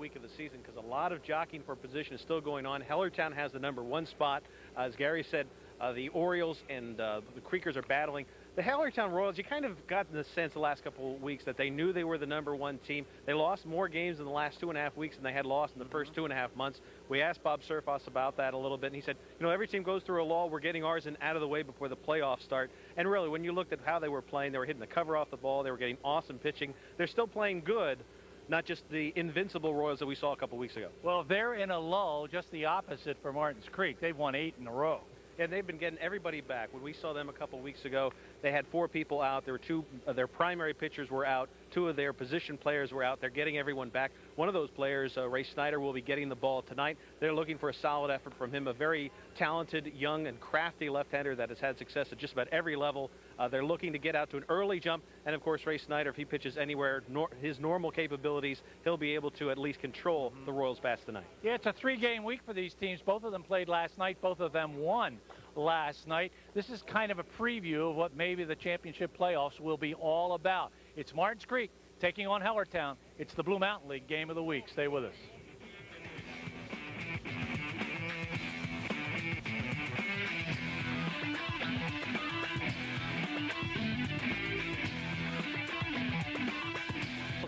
week of the season because a lot of jockeying for position is still going on. Hellertown has the #1 spot. As Gary said, the Orioles and the Creekers are battling. The Hellertown Royals, you kind of got the sense the last couple of weeks that they knew they were the #1 team. They lost more games in the last 2.5 weeks than they had lost in the first 2.5 months. We asked Bob Surfos about that a little bit, and he said, you know, every team goes through a lull. We're getting ours in out of the way before the playoffs start. And really, when you looked at how they were playing, they were hitting the cover off the ball. They were getting awesome pitching. They're still playing good, not just the invincible Royals that we saw a couple weeks ago. Well, they're in a lull, just the opposite for Martins Creek. They've won 8 in a row. And they've been getting everybody back. When we saw them a couple weeks ago, they had 4 people out. There were 2 their primary pitchers were out. 2 of their position players were out. They're getting everyone back. One of those players, Ray Snyder, will be getting the ball tonight. They're looking for a solid effort from him, a very talented, young, and crafty left-hander that has had success at just about every level. They're looking to get out to an early jump. And, of course, Ray Snyder, if he pitches anywhere his normal capabilities, he'll be able to at least control the Royals' bats tonight. Yeah, it's a 3-game week for these teams. Both of them played last night. Both of them won last night. This is kind of a preview of what maybe the championship playoffs will be all about. It's Martins Creek taking on Hellertown. It's the Blue Mountain League game of the week. Stay with us.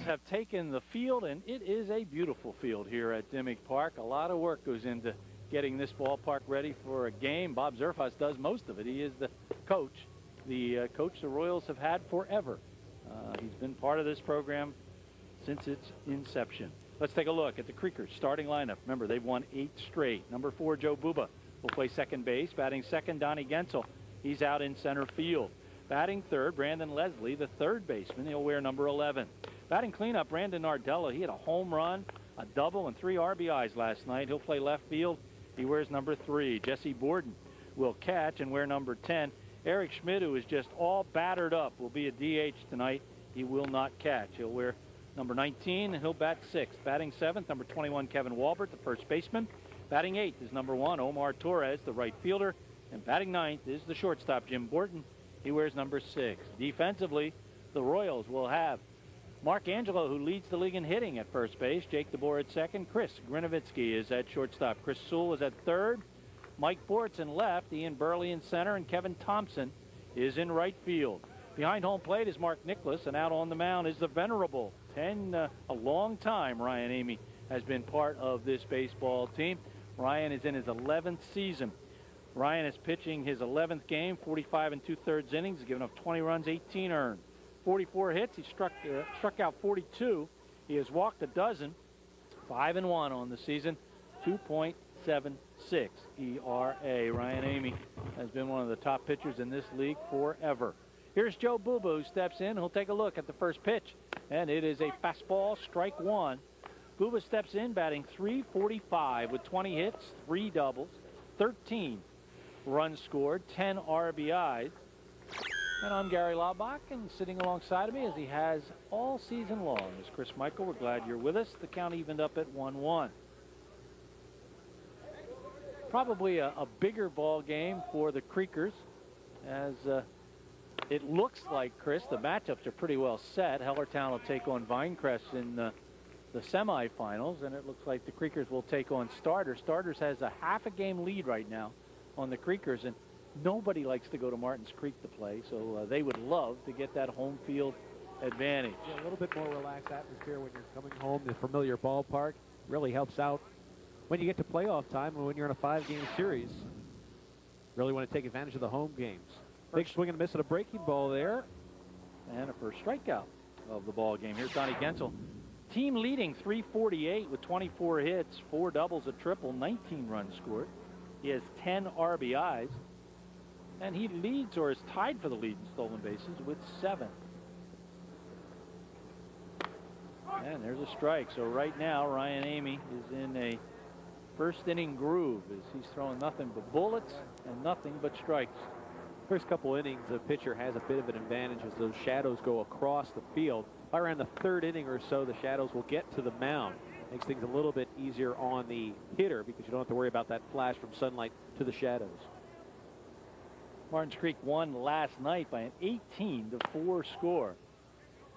Have taken the field, and it is a beautiful field here at Dimmick Park. A lot of work goes into getting this ballpark ready for a game. Bob Zerfas does most of it. He is the coach, the Royals have had forever. He's been part of this program since its inception. Let's take a look at the Creekers starting lineup. Remember, they've won 8 straight. Number 4, Joe Buba will play second base. Batting second, Donnie Gensel. He's out in center field. Batting third, Brandon Leslie, the third baseman. He'll wear number 11. Batting cleanup, Brandon Nardella. He had a home run, a double, and 3 RBIs last night. He'll play left field. He wears number 3. Jesse Borden will catch and wear number 10. Eric Schmidt, who is just all battered up, will be a DH tonight. He will not catch. He'll wear number 19, and he'll bat 6th. Batting 7th, number 21, Kevin Walbert, the first baseman. Batting 8th is number 1, Omar Torres, the right fielder. And batting 9th is the shortstop, Jim Borton. He wears number 6. Defensively, the Royals will have Mark Angelo, who leads the league in hitting at first base. Jake DeBoer at second. Chris Grinovitsky is at shortstop. Chris Sewell is at third. Mike Bortz in left. Ian Burley in center. And Kevin Thompson is in right field. Behind home plate is Mark Nicholas. And out on the mound is the venerable, a long time, Ryan Amy has been part of this baseball team. Ryan is in his 11th season. Ryan is pitching his 11th game, 45 2/3 innings, given up 20 runs, 18 earned. 44 hits. He struck out 42. He has walked a dozen. 5-1 on the season. 2.76 ERA. Ryan Amy has been one of the top pitchers in this league forever. Here's Joe Buba, who steps in. He'll take a look at the first pitch, and it is a fastball, strike 1. Buba steps in, batting .345 with 20 hits, 3 doubles, 13 runs scored, 10 RBIs. And I'm Gary Laubach, and sitting alongside of me, as he has all season long, is Chris Michael. We're glad you're with us. The count evened up at 1-1. Probably a bigger ball game for the Creekers, as it looks like, Chris, the matchups are pretty well set. Hellertown will take on Vinecrest in the semifinals, and it looks like the Creekers will take on Starters. Starters has a half-a-game lead right now on the Creekers, and nobody likes to go to Martins Creek to play, so they would love to get that home field advantage. Yeah, a little bit more relaxed atmosphere when you're coming home. The familiar ballpark really helps out when you get to playoff time and when you're in a 5-game series. Really want to take advantage of the home games. Big swing and a miss at a breaking ball there. And a first strikeout of the ball game. Here's Donnie Gensel. Team leading .348 with 24 hits, 4 doubles, a triple, 19 runs scored. He has 10 RBIs. And he leads, or is tied for the lead in stolen bases, with 7. And there's a strike. So right now, Ryan Amy is in a first inning groove as he's throwing nothing but bullets and nothing but strikes. First couple innings, the pitcher has a bit of an advantage as those shadows go across the field. By around the 3rd inning or so, the shadows will get to the mound. Makes things a little bit easier on the hitter because you don't have to worry about that flash from sunlight to the shadows. Martins Creek won last night by an 18-4 score.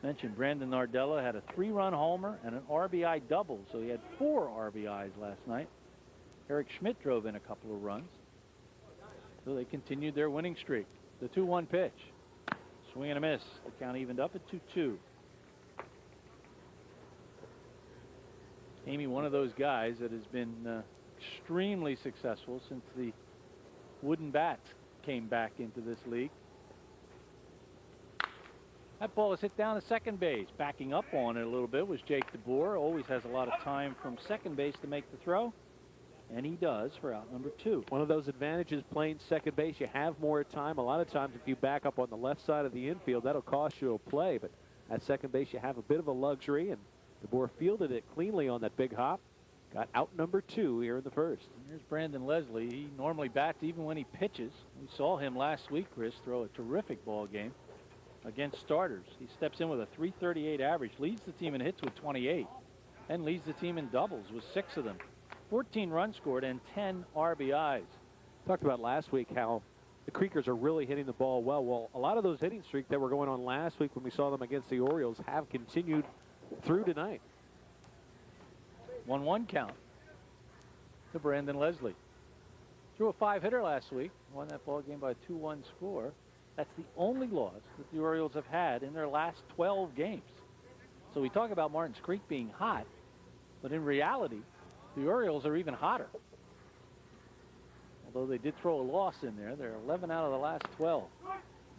Mentioned Brandon Nardella had a 3-run homer and an RBI double, so he had 4 RBIs last night. Eric Schmidt drove in a couple of runs. So they continued their winning streak. The 2-1 pitch. Swing and a miss. The count evened up at 2-2. Amy, one of those guys that has been extremely successful since the wooden bats came back into this league. That ball is hit down to second base. Backing up on it a little bit was Jake DeBoer. Always has a lot of time from second base to make the throw. And he does for out number 2. One of those advantages playing second base, you have more time. A lot of times if you back up on the left side of the infield, that'll cost you a play. But at second base, you have a bit of a luxury, and DeBoer fielded it cleanly on that big hop. Got out number 2 here in the first. Here's Brandon Leslie. He normally bats even when he pitches. We saw him last week, Chris, throw a terrific ball game against starters. He steps in with a .338 average, leads the team in hits with 28, and leads the team in doubles with 6 of them. 14 runs scored and 10 RBIs. Talked about last week how the Creekers are really hitting the ball well. Well, a lot of those hitting streaks that were going on last week when we saw them against the Orioles have continued through tonight. 1-1 count to Brandon Leslie. Threw a 5-hitter last week, won that ball game by a 2-1 score. That's the only loss that the Orioles have had in their last 12 games. So we talk about Martins Creek being hot, but in reality, the Orioles are even hotter. Although they did throw a loss in there. They're 11 out of the last 12.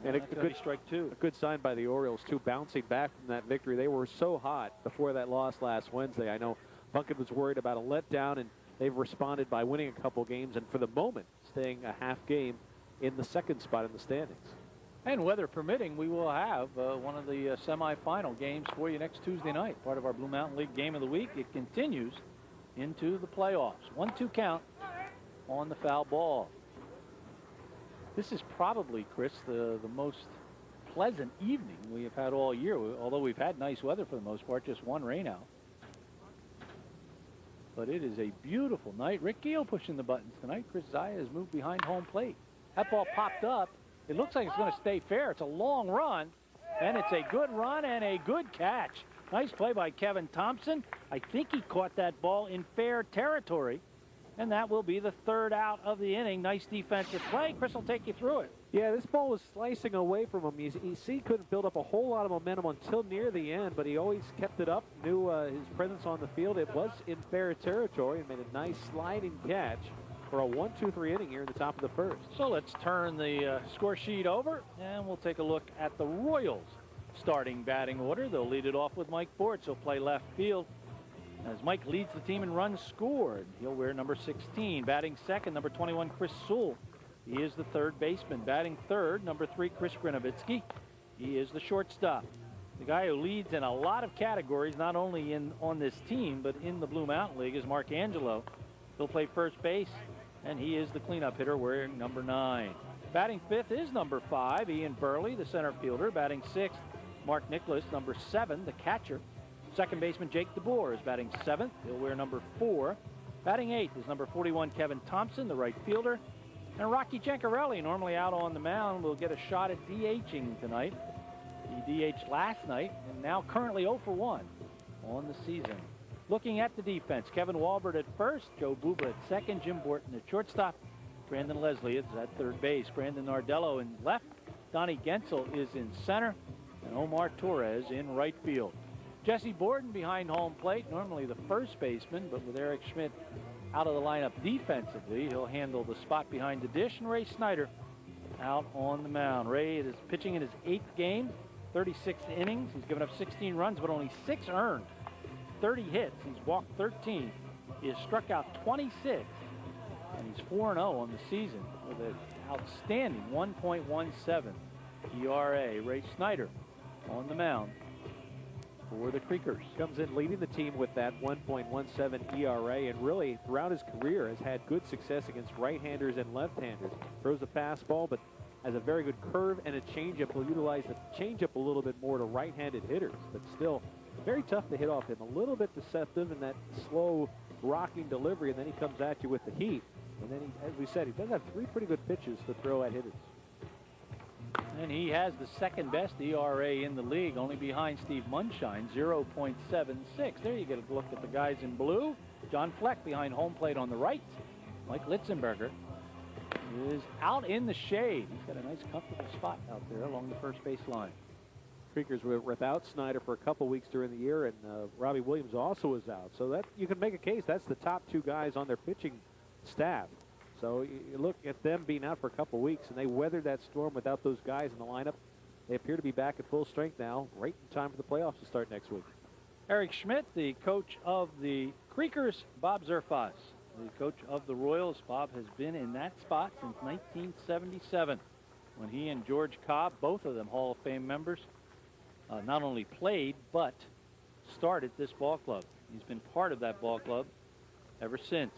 And a good strike 2. A good sign by the Orioles, too, bouncing back from that victory. They were so hot before that loss last Wednesday. I know Punkin was worried about a letdown, and they've responded by winning a couple games and, for the moment, staying a half game in the second spot in the standings. And weather permitting, we will have one of the semifinal games for you next Tuesday night. Part of our Blue Mountain League Game of the Week. It continues into the playoffs. 1-2 count on the foul ball. This is probably, Chris, the most pleasant evening we have had all year, although we've had nice weather for the most part, just one rain out. But it is a beautiful night. Rick Geel pushing the buttons tonight. Chris Zaya has moved behind home plate. That ball popped up. It looks like it's going to stay fair. It's a long run, and it's a good run and a good catch. Nice play by Kevin Thompson. I think he caught that ball in fair territory, and that will be the 3rd out of the inning. Nice defensive play. Chris will take you through it. Yeah, this ball was slicing away from him. You see, he couldn't build up a whole lot of momentum until near the end, but he always kept it up, knew his presence on the field. It was in fair territory and made a nice sliding catch for a 1-2-3 inning here in the top of the first. So let's turn the score sheet over, and we'll take a look at the Royals starting batting order. They'll lead it off with Mike Bortz. He'll play left field as Mike leads the team in runs scored. He'll wear number 16. Batting second, number 21, Chris Sewell. He is the third baseman. Batting third, number 3, Chris Grinovitsky. He is the shortstop. The guy who leads in a lot of categories, not only on this team, but in the Blue Mountain League, is Mark Angelo. He'll play first base, and he is the cleanup hitter wearing number 9. Batting fifth is number 5, Ian Burley, the center fielder. Batting sixth, Mark Nicholas, number 7, the catcher. Second baseman Jake DeBoer is batting 7th. He'll wear number 4. Batting 8th is number 41, Kevin Thompson, the right fielder. And Rocky Giancarelli, normally out on the mound, will get a shot at DHing tonight. He DH'd last night and now currently 0 for 1 on the season. Looking at the defense, Kevin Walbert at first, Joe Buba at second, Jim Borton at shortstop, Brandon Leslie is at third base, Brandon Nardello in left, Donnie Gensel is in center, and Omar Torres in right field. Jesse Borden behind home plate, normally the first baseman, but with Eric Schmidt out of the lineup defensively, he'll handle the spot behind the dish, and Ray Snyder out on the mound. Ray is pitching in his 8th game, 36 innings. He's given up 16 runs, but only 6 earned. 30 hits. He's walked 13. He has struck out 26, and he's 4-0 on the season with an outstanding 1.17 ERA. Ray Snyder on the mound for the Creekers. Comes in leading the team with that 1.17 ERA, and really throughout his career has had good success against right-handers and left-handers. Throws a fastball, but has a very good curve and a changeup. He'll utilize the changeup a little bit more to right-handed hitters, but still very tough to hit off him. A little bit deceptive in that slow rocking delivery, and then he comes at you with the heat. And then, as we said, he does have 3 pretty good pitches to throw at hitters. And he has the second best ERA in the league, only behind Steve Munshine, 0.76. There you get a look at the guys in blue. John Fleck behind home plate on the right. Mike Litzenberger is out in the shade. He's got a nice comfortable spot out there along the first base line. Creekers were without Snyder for a couple weeks during the year, and Robbie Williams also was out. So that you can make a case that's the top two guys on their pitching staff. So you look at them being out for a couple weeks, and they weathered that storm without those guys in the lineup. They appear to be back at full strength now, right in time for the playoffs to start next week. Eric Schmidt, the coach of the Creekers. Bob Zerfas, the coach of the Royals. Bob has been in that spot since 1977 when he and George Cobb, both of them Hall of Fame members, not only played but started this ball club. He's been part of that ball club ever since.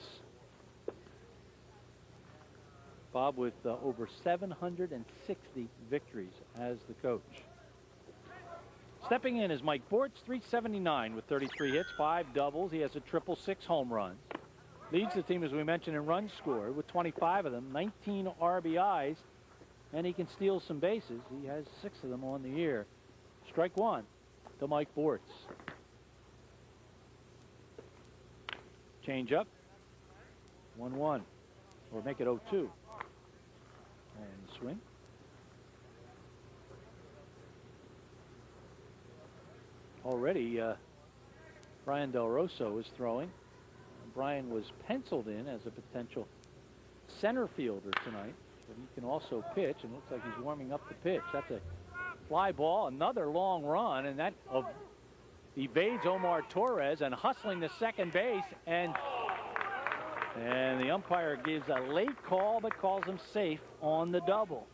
Bob with over 760 victories as the coach. Stepping in is Mike Bortz, 379 with 33 hits, 5 doubles. He has a 666 home runs. Leads the team, as we mentioned, in runs scored with 25 of them, 19 RBIs, and he can steal some bases. He has 6 of them on the year. Strike one to Mike Bortz. Change up. 1-1. Or make it 0-2. And swing. Already, Brian Del Rosso is throwing. Brian was penciled in as a potential center fielder tonight, but he can also pitch, and looks like he's warming up the pitch. That's a fly ball, another long run, and that evades Omar Torres and hustling to second base, and the umpire gives a late call but calls him safe on the double.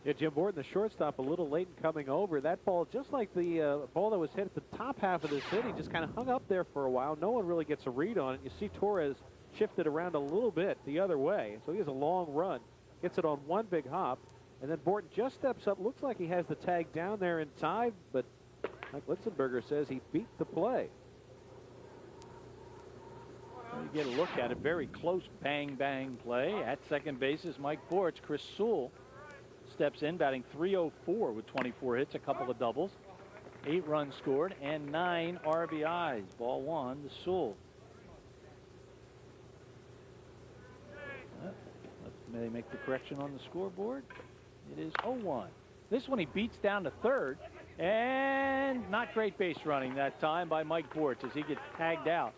Yeah, Jim Morton, the shortstop, a little late in coming over. That ball, just like the ball that was hit at the top half of this inning, just kind of hung up there for a while. No one really gets a read on it. You see Torres shifted around a little bit the other way, so he has a long run. Gets it on one big hop, and then Morton just steps up. Looks like he has the tag down there in time, but like Litzenberger says, he beat the play. You get a look at it, very close bang-bang play. At second base is Mike Bortz. Chris Sewell steps in, batting .304 with 24 hits, a couple of doubles, 8 runs scored, and 9 RBIs. Ball one to Sewell. May they make the correction on the scoreboard? It is 0-1. This one he beats down to third, and not great base running that time by Mike Bortz as he gets tagged out.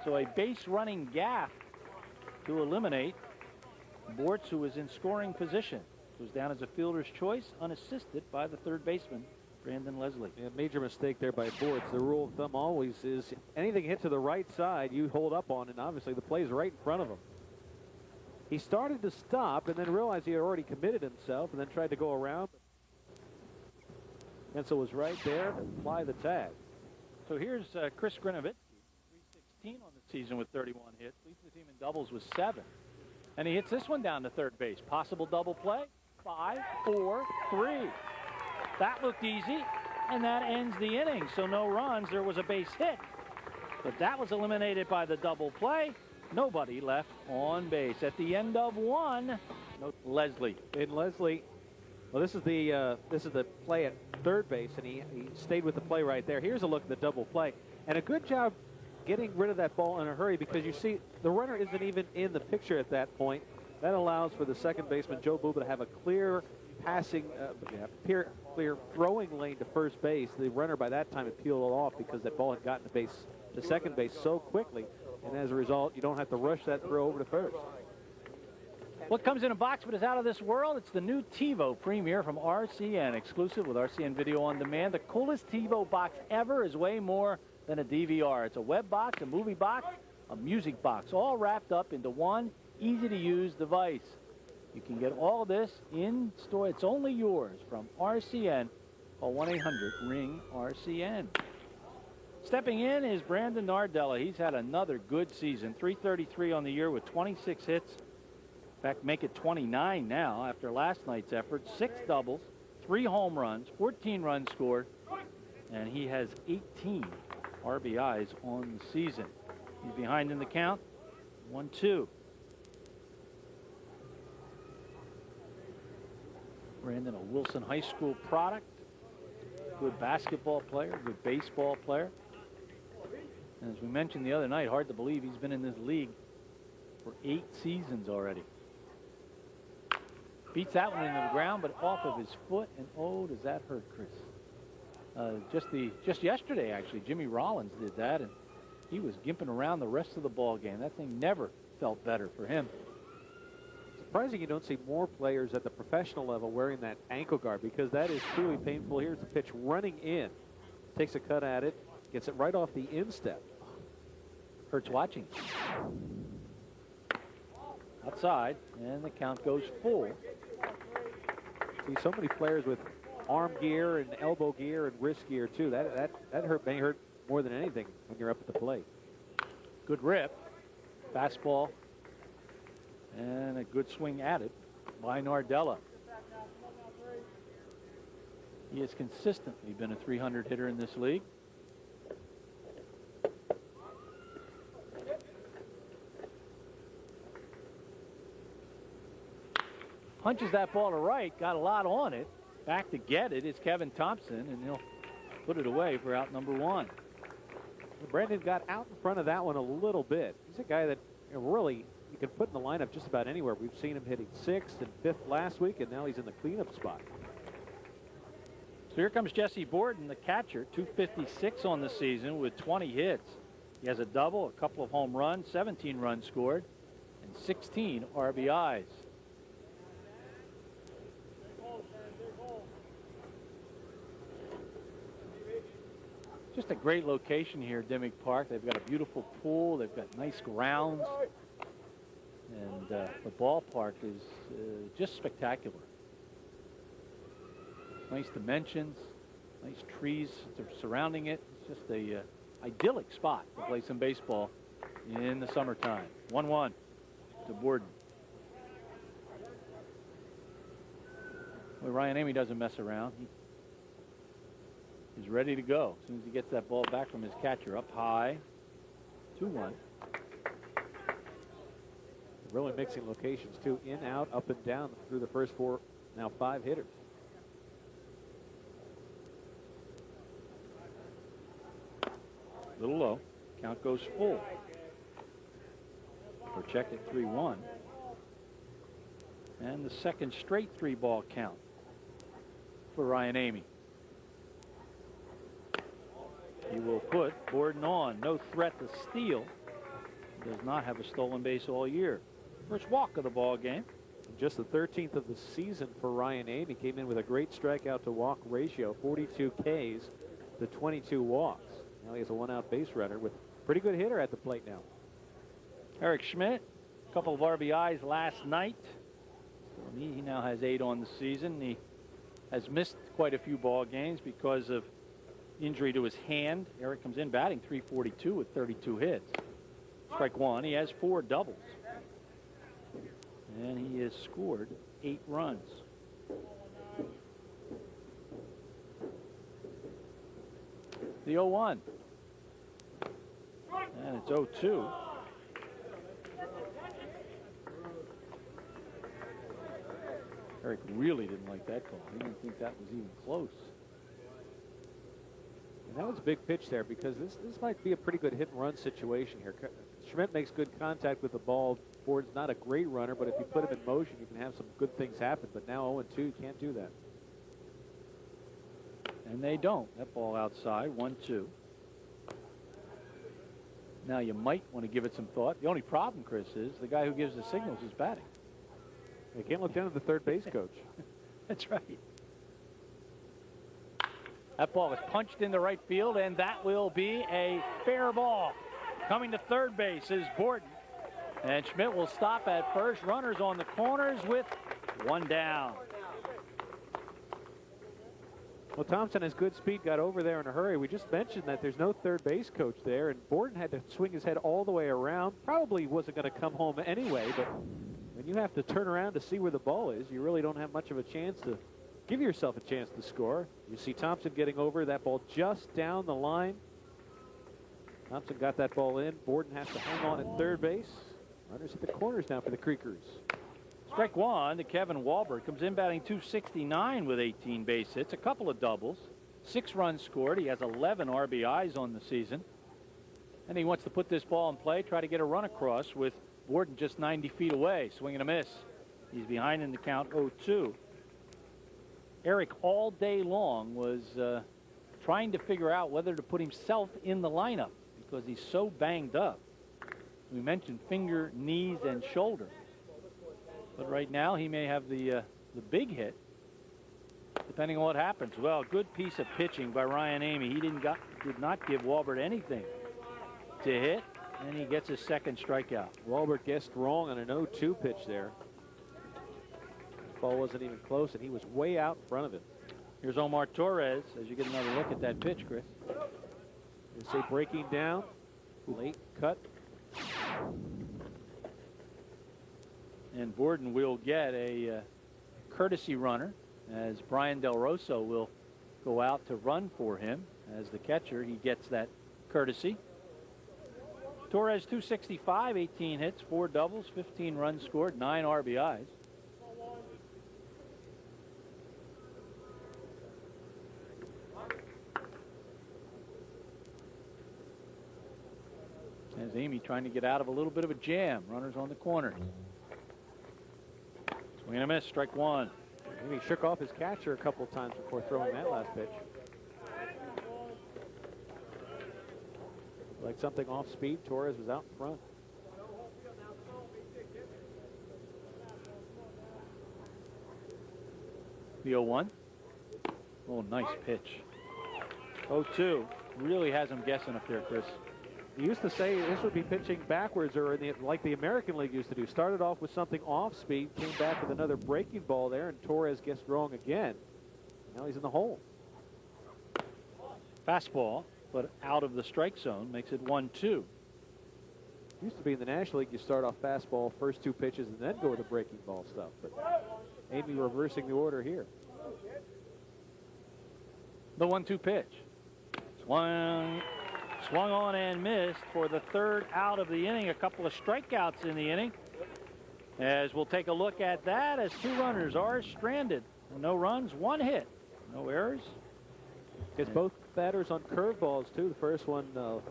So a base running gaff to eliminate Bortz, who is in scoring position. Goes down as a fielder's choice, unassisted by the third baseman, Brandon Leslie. Yeah, major mistake there by Bortz. The rule of thumb always is anything hit to the right side, you hold up on, and obviously the play's right in front of him. He started to stop and then realized he had already committed himself and then tried to go around. Hensel was right there to fly the tag. So here's Chris Grinovich, 316 on the season with 31 hits. Leads the team in doubles with 7. And he hits this one down to third base. Possible double play. 5, 4, 3. That looked easy, and that ends the inning. So no runs. There was a base hit, but that was eliminated by the double play. Nobody left on base. At the end of one, Leslie. And Leslie, well, this is the play at third base, and he stayed with the play right there. Here's a look at the double play, and a good job getting rid of that ball in a hurry, because you see the runner isn't even in the picture at that point. That allows for the second baseman, Joe Buba, to have a clear passing, clear throwing lane to first base. The runner by that time had peeled off because that ball had gotten to second base so quickly, and as a result, you don't have to rush that throw over to first. What comes in a box but is out of this world? It's the new TiVo Premier from RCN, exclusive with RCN Video On Demand. The coolest TiVo box ever is way more than a DVR. It's a web box, a movie box, a music box, all wrapped up into one easy-to-use device. You can get all this in store. It's only yours from RCN. Call 1-800-RING-RCN. Stepping in is Brandon Nardella. He's had another good season. 333 on the year with 26 hits. In fact, make it 29 now after last night's effort. 6 doubles, 3 home runs, 14 runs scored, and he has 18 RBIs on the season. He's behind in the count. 1-2. Brandon, a Wilson High School product. Good basketball player, good baseball player. And as we mentioned the other night, hard to believe he's been in this league for 8 seasons already. Beats that one into the ground, but off of his foot. And oh, does that hurt, Chris? Just yesterday, actually, Jimmy Rollins did that, and he was gimping around the rest of the ball game. That thing never felt better for him. Surprising you don't see more players at the professional level wearing that ankle guard, because that is truly painful. Here's the pitch running in. Takes a cut at it. Gets it right off the instep. Hurts watching. Outside, and the count goes full. See so many players with arm gear and elbow gear and wrist gear too. That may hurt more than anything when you're up at the plate. Good rip. Fastball. And a good swing at it by Nardella. He has consistently been a 300 hitter in this league. Punches that ball to right, got a lot on it. Back to get it is Kevin Thompson, and he'll put it away for out number 1. Brandon got out in front of that one a little bit. He's a guy that really you can put in the lineup just about anywhere. We've seen him hitting 6th and 5th last week, and now he's in the cleanup spot. So here comes Jesse Borden, the catcher, 256 on the season with 20 hits. He has a double, a couple of home runs, 17 runs scored, and 16 RBIs. Just a great location here, Dimmick Park. They've got a beautiful pool. They've got nice grounds. And the ballpark is just spectacular. Nice dimensions, nice trees surrounding it. It's just a idyllic spot to play some baseball in the summertime. 1-1 to Borden. Well, Ryan Amy doesn't mess around. He's ready to go as soon as he gets that ball back from his catcher. Up high, 2-1. Really mixing locations too, in, out, up and down through the first 4, now 5 hitters. Little low. Count goes full. We're checked at 3-1. And the second straight 3-ball count for Ryan Amy. He will put Borden on. No threat to steal. Does not have a stolen base all year. First walk of the ball game. Just the 13th of the season for Ryan Amy. Came in with a great strikeout to walk ratio, 42 Ks to 22 walks. Now he has a 1-out base runner with a pretty good hitter at the plate now. Eric Schmidt, a couple of RBIs last night. He now has 8 on the season. He has missed quite a few ball games because of injury to his hand. Eric comes in batting .342 with 32 hits. Strike 1. He has 4 doubles. And he has scored 8 runs. The 0-1. And it's 0-2. Eric really didn't like that call. He didn't think that was even close. And that was a big pitch there, because this might be a pretty good hit and run situation here. Schmidt makes good contact with the ball. Borden's not a great runner, but if you put him in motion, you can have some good things happen. But now 0-2, you can't do that. And they don't. That ball outside, 1-2. Now you might want to give it some thought. The only problem, Chris, is the guy who gives the signals is batting. They can't look down at the third base coach. That's right. That ball is punched into right field, and that will be a fair ball. Coming to third base is Borden. And Schmidt will stop at first. Runners on the corners with 1 down. Well, Thompson has good speed, got over there in a hurry. We just mentioned that there's no third base coach there, and Borden had to swing his head all the way around. Probably wasn't going to come home anyway, but when you have to turn around to see where the ball is, you really don't have much of a chance to give yourself a chance to score. You see Thompson getting over that ball just down the line. Thompson got that ball in. Borden has to hang on at third base. Runners at the corners now for the Creekers. Strike one to Kevin Walbert. Comes in batting .269 with 18 base hits, a couple of doubles, 6 runs scored. He has 11 RBIs on the season. And he wants to put this ball in play, try to get a run across with Borden just 90 feet away. Swing and a miss. He's behind in the count 0-2. Eric all day long was trying to figure out whether to put himself in the lineup because he's so banged up. We mentioned finger, knees, and shoulder. But right now he may have the big hit, depending on what happens. Well, good piece of pitching by Ryan Amy. He did not give Walbert anything to hit, and he gets his second strikeout. Walbert guessed wrong on an 0-2 pitch there. Ball wasn't even close, and he was way out in front of him. Here's Omar Torres as you get another look at that pitch, Chris. They say breaking down, late cut. And Borden will get a courtesy runner as Brian Del Rosso will go out to run for him. As the catcher, he gets that courtesy. Torres 265, 18 hits, 4 doubles, 15 runs scored, 9 RBIs. As Amy trying to get out of a little bit of a jam. Runners on the corners. Swing and a miss, strike one. Amy shook off his catcher a couple of times before throwing that last pitch. Like something off speed, Torres was out in front. The 0-1. Oh, nice pitch. 0-2. Really has him guessing up there, Chris. He used to say this would be pitching backwards, or like the American League used to do. Started off with something off speed, came back with another breaking ball there, and Torres guessed wrong again. Now he's in the hole. Fastball, but out of the strike zone, makes it 1-2. Used to be in the National League, you start off fastball, first 2 pitches, and then go with the breaking ball stuff. But Amy reversing the order here. The 1-2 pitch. Swung on and missed for the 3rd out of the inning. A couple of strikeouts in the inning. As we'll take a look at that as 2 runners are stranded. No runs, 1 hit. No errors. Gets both batters on curveballs, too. The first one low,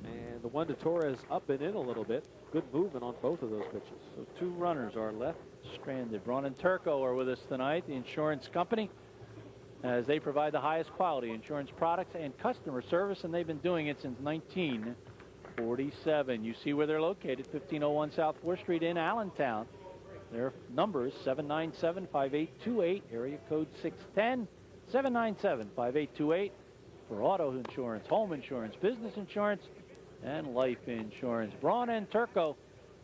and the one to Torres up and in a little bit. Good movement on both of those pitches. So 2 runners are left stranded. Braun and Turco are with us tonight, the insurance company, as they provide the highest quality insurance products and customer service, and they've been doing it since 1947. You see where they're located, 1501 South 4th Street in Allentown. Their number is 797-5828, area code 610-797-5828 for auto insurance, home insurance, business insurance, and life insurance. Braun and Turco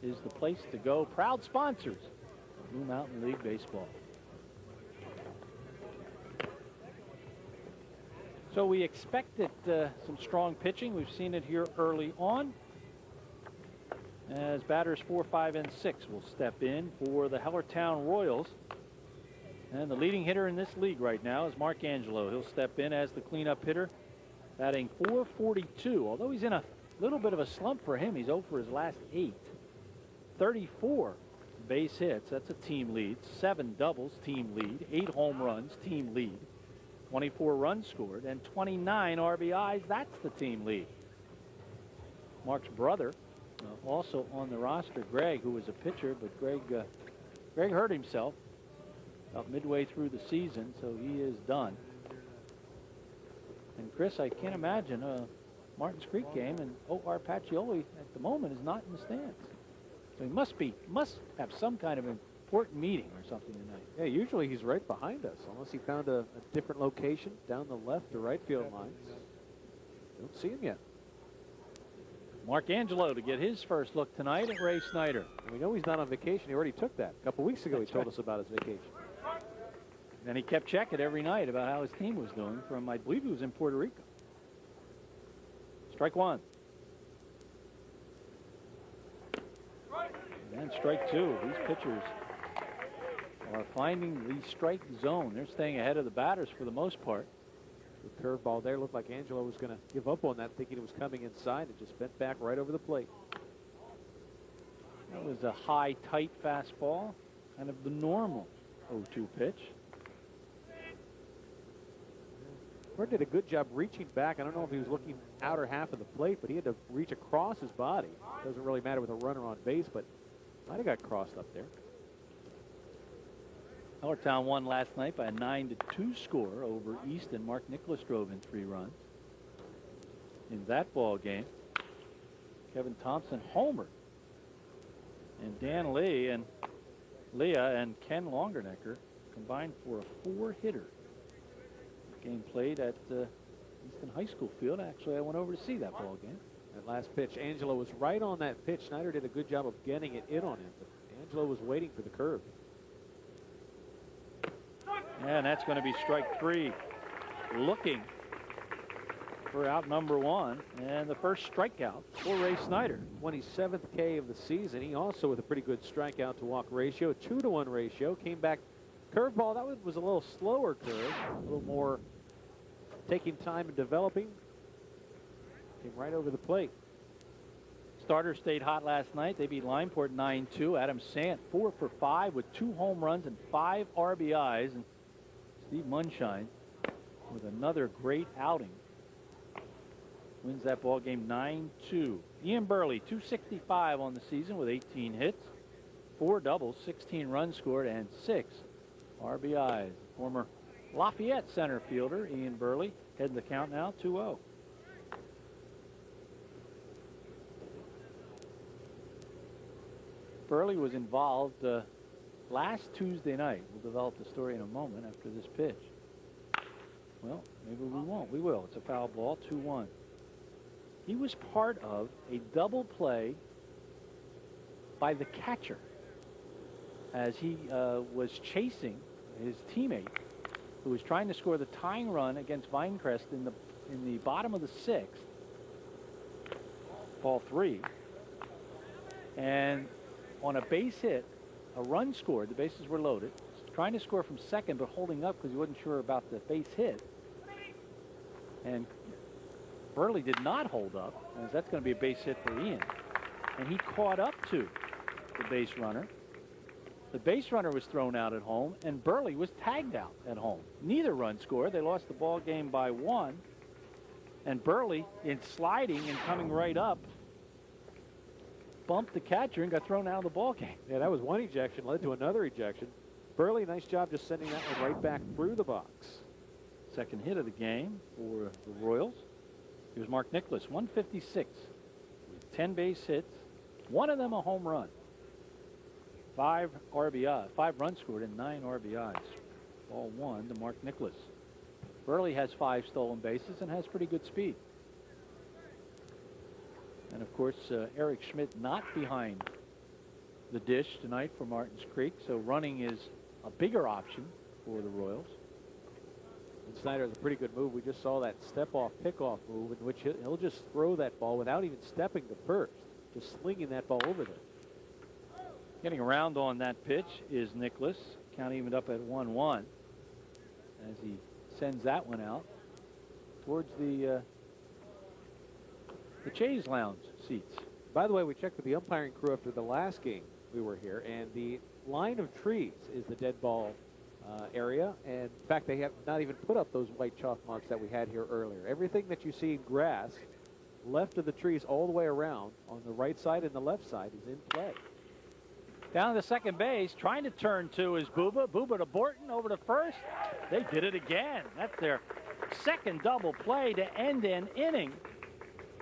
is the place to go. Proud sponsors of Blue Mountain League Baseball. So we expected some strong pitching. We've seen it here early on. As batters 4, 5, and 6 will step in for the Hellertown Royals. And the leading hitter in this league right now is Mark Angelo. He'll step in as the cleanup hitter, batting .442. Although he's in a little bit of a slump for him, he's 0 for his last 8. 34 base hits, that's a team lead. 7 doubles, team lead. 8 home runs, team lead. 24 runs scored and 29 RBIs. That's the team lead. Mark's brother, also on the roster, Greg, who was a pitcher, but Greg hurt himself about midway through the season, so he is done. And Chris, I can't imagine a Martins Creek game, and O.R. Pacioli at the moment is not in the stands. So he must have some kind of important meeting or something tonight. Yeah, usually he's right behind us, unless he found a different location down the left or right field lines. Don't see him yet. Mark Angelo to get his first look tonight at Ray Snyder. And we know he's not on vacation. He already took that. A couple weeks ago he told us about his vacation. And he kept checking every night about how his team was doing from, I believe he was in Puerto Rico. Strike one. And strike two. These pitchers are finding the strike zone. They're staying ahead of the batters for the most part. The curveball there looked like Angelo was going to give up on that, thinking it was coming inside, and just bent back right over the plate. That was a high, tight fastball, kind of the normal 0-2 pitch. Bird did a good job reaching back. I don't know if he was looking outer half of the plate, but he had to reach across his body. Doesn't really matter with a runner on base, but might have got crossed up there. Hellertown won last night by a 9-2 score over Easton. Mark Nicholas drove in 3 runs. In that ball game, Kevin Thompson homered. And Dan Leah and Ken Longernecker combined for a 4-hitter. Game played at Easton High School field. Actually, I went over to see that ball game. That last pitch, Angelo was right on that pitch. Snyder did a good job of getting it in on him, but Angelo was waiting for the curve. And that's going to be strike 3. Looking for out number 1 and the first strikeout for Ray Snyder. 27th K of the season. He also with a pretty good strikeout to walk ratio, 2-to-1 ratio. Came back curveball. That was a little slower curve, a little more taking time and developing. Came right over the plate. Starters stayed hot last night. They beat Limeport 9-2. Adam Sant 4 for 5 with 2 home runs and 5 RBIs. And Steve Munshine with another great outing. Wins that ball game 9-2. Ian Burley, 265 on the season with 18 hits, 4 doubles, 16 runs scored, and 6 RBIs. Former Lafayette center fielder Ian Burley heading the count now 2-0. Burley was involved last Tuesday night. We'll develop the story in a moment after this pitch. Well, maybe we won't. We will. It's a foul ball, 2-1. He was part of a double play by the catcher as he was chasing his teammate who was trying to score the tying run against Vinecrest in the bottom of the 6th, ball 3, and on a base hit, a run scored. The bases were loaded. Trying to score from second, but holding up because he wasn't sure about the base hit. And Burley did not hold up, as that's going to be a base hit for Ian. And he caught up to the base runner. The base runner was thrown out at home, and Burley was tagged out at home. Neither run scored. They lost the ball game by 1. And Burley, in sliding and coming right up, bumped the catcher and got thrown out of the ball game. Yeah, that was one ejection, led to another ejection. Burley, nice job just sending that one right back through the box. Second hit of the game for the Royals. Here's Mark Nicholas, 156, 10 base hits, 1 of them a home run. 5 RBI, 5 runs scored and 9 RBIs. Ball 1 to Mark Nicholas. Burley has 5 stolen bases and has pretty good speed. And of course, Eric Schmidt not behind the dish tonight for Martins Creek, so running is a bigger option for the Royals. And Snyder has a pretty good move. We just saw that step-off, pick-off move in which he'll just throw that ball without even stepping to first, just slinging that ball over there. Getting around on that pitch is Nicholas. Count evened up at 1-1 as he sends that one out towards the Chaise Lounge seats. By the way, we checked with the umpiring crew after the last game we were here, and the line of trees is the dead ball area. And in fact, they have not even put up those white chalk marks that we had here earlier. Everything that you see in grass, left of the trees all the way around on the right side and the left side is in play. Down to second base, trying to turn to is Booba. Booba to Borton, over to first. They did it again. That's their second double play to end an inning.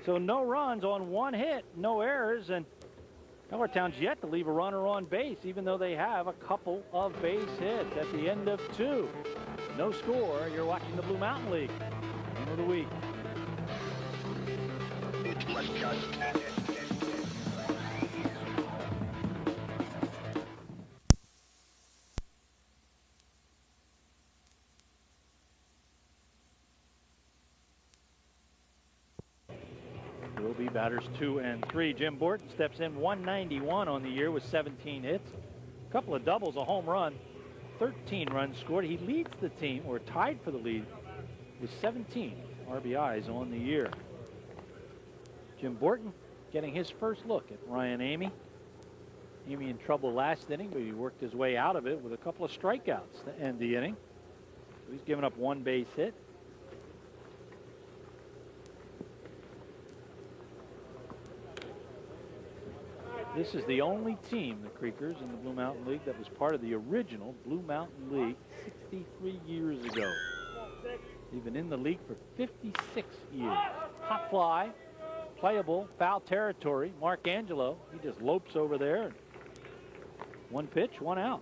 So no runs on 1 hit, no errors, and Hellertown's yet to leave a runner on base, even though they have a couple of base hits at the end of 2. No score. You're watching the Blue Mountain League. Game of the week. Will be batters 2 and 3. Jim Borton steps in, 191 on the year with 17 hits. A couple of doubles, a home run, 13 runs scored. He leads the team, or tied for the lead, with 17 RBIs on the year. Jim Borton getting his first look at Ryan Amy. Amy in trouble last inning, but he worked his way out of it with a couple of strikeouts to end the inning. So he's given up 1 base hit. This is the only team, the Creekers, in the Blue Mountain League that was part of the original Blue Mountain League 63 years ago. They've been in the league for 56 years. Hot fly, playable, foul territory. Mark Angelo, he just lopes over there. 1 pitch, 1 out.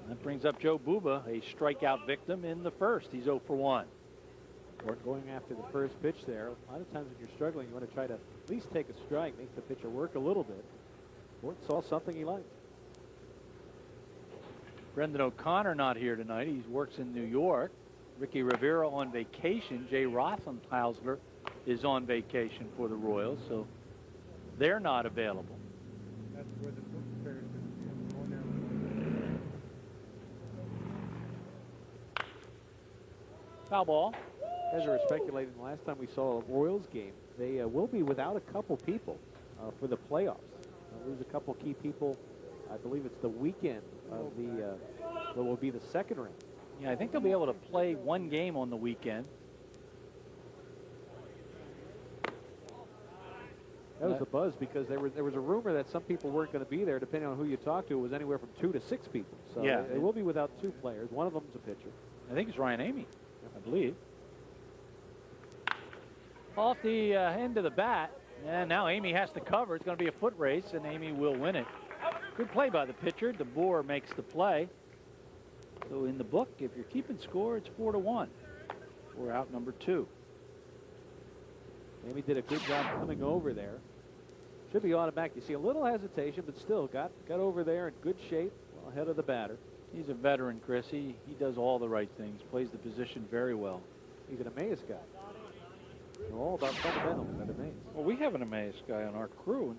That brings up Joe Buba, a strikeout victim in the first. He's 0 for 1. Or going after the first pitch there. A lot of times when you're struggling, you want to try to at least take a strike, make the pitcher work a little bit. Morton saw something he liked. Brendan O'Connor not here tonight. He works in New York. Ricky Rivera on vacation. Jay Rothenhausler is on vacation for the Royals, so they're not available. That's where the book fair is going now. Foul ball. As we were speculating the last time we saw a Royals game, they will be without a couple people for the playoffs. They'll lose a couple key people. I believe it's the weekend of the what will be the second round. Yeah, I think they'll be able to play 1 game on the weekend. That was the buzz because there was a rumor that some people weren't going to be there. Depending on who you talk to, it was anywhere from 2 to 6 people. So yeah, they will be without 2 players. One of them's a pitcher. I think it's Ryan Amy, I believe. Off the end of the bat, and now Amy has to cover. It's going to be a foot race, and Amy will win it. Good play by the pitcher. DeBoer makes the play. So in the book, if you're keeping score, it's 4 to 1. We're out number 2. Amy did a good job coming over there. Should be automatic. You see a little hesitation, but still got over there in good shape, well ahead of the batter. He's a veteran, Chris. He does all the right things, plays the position very well. He's an Emmaus guy. They're all about fundamentals at Emmaus. Well, we have an Emmaus guy on our crew, and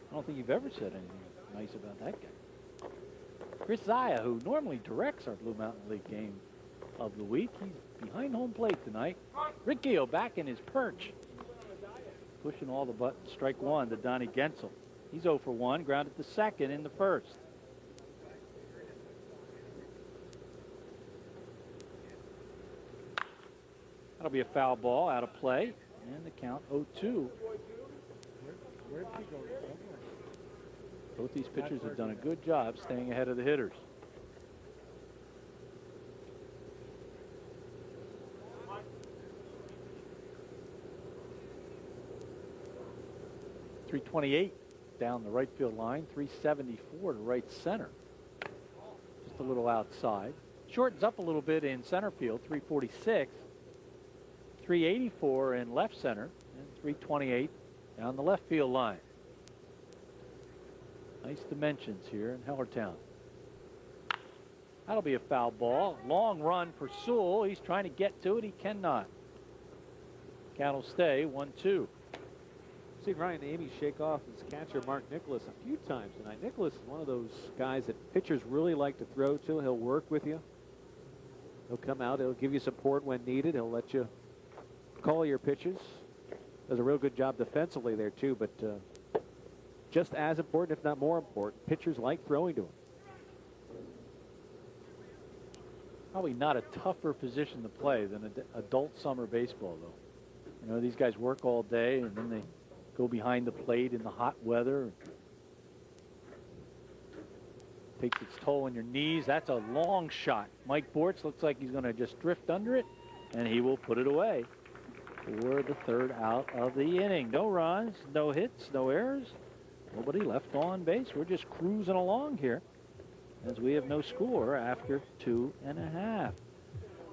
I don't think you've ever said anything nice about that guy. Chris Zaya, who normally directs our Blue Mountain League game of the week, he's behind home plate tonight. Rick Gio back in his perch. Pushing all the buttons. Strike 1 to Donnie Gensel. He's 0 for 1, grounded to second in the first. That'll be a foul ball out of play, and the count 0-2. Where'd he go? Both these pitchers have done a good job staying ahead of the hitters. .328 down the right field line, .374 to right center. Just a little outside. Shortens up a little bit in center field, .346. .384 in left center, and .328 down the left field line. Nice dimensions here in Hellertown. That'll be a foul ball. Long run for Sewell. He's trying to get to it. He cannot. Count will stay 1-2. Seen Ryan Amy shake off his catcher Mark Nicholas a few times tonight. Nicholas is one of those guys that pitchers really like to throw to. He'll work with you. He'll come out. He'll give you support when needed. He'll let you call your pitches. Does a real good job defensively there too, but just as important, if not more important, pitchers like throwing to him. Probably not a tougher position to play than adult summer baseball, though. You know, these guys work all day, and then they go behind the plate in the hot weather. Takes its toll on your knees. That's a long shot. Mike Bortz looks like he's going to just drift under it, and he will put it away for the third out of the inning. No runs, no hits, no errors. Nobody left on base. We're just cruising along here as we have no score after 2.5.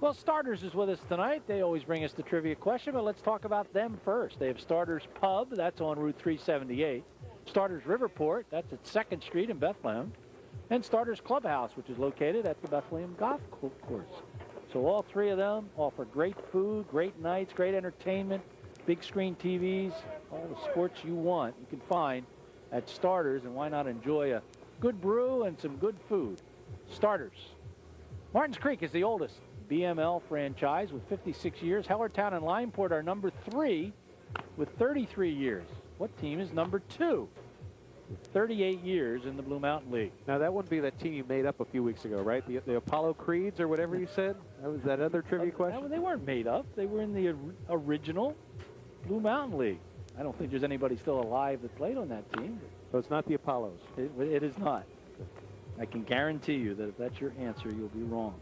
Well, Starters is with us tonight. They always bring us the trivia question, but let's talk about them first. They have Starters Pub. That's on Route 378. Starters Riverport. That's at 2nd Street in Bethlehem. And Starters Clubhouse, which is located at the Bethlehem Golf Course. So all 3 of them offer great food, great nights, great entertainment, big screen TVs, all the sports you want you can find at Starters, and why not enjoy a good brew and some good food. Starters. Martins Creek is the oldest BML franchise with 56 years. Hellertown and Lineport are number 3 with 33 years. What team is number 2 with 38 years in the Blue Mountain League? Now, that wouldn't be that team you made up a few weeks ago, right? The Apollo Creeds or whatever you said? That was that other trivia question? They weren't made up. They were in the original Blue Mountain League. I don't think there's anybody still alive that played on that team. So it's not the Apollos. It is not. I can guarantee you that if that's your answer, you'll be wrong.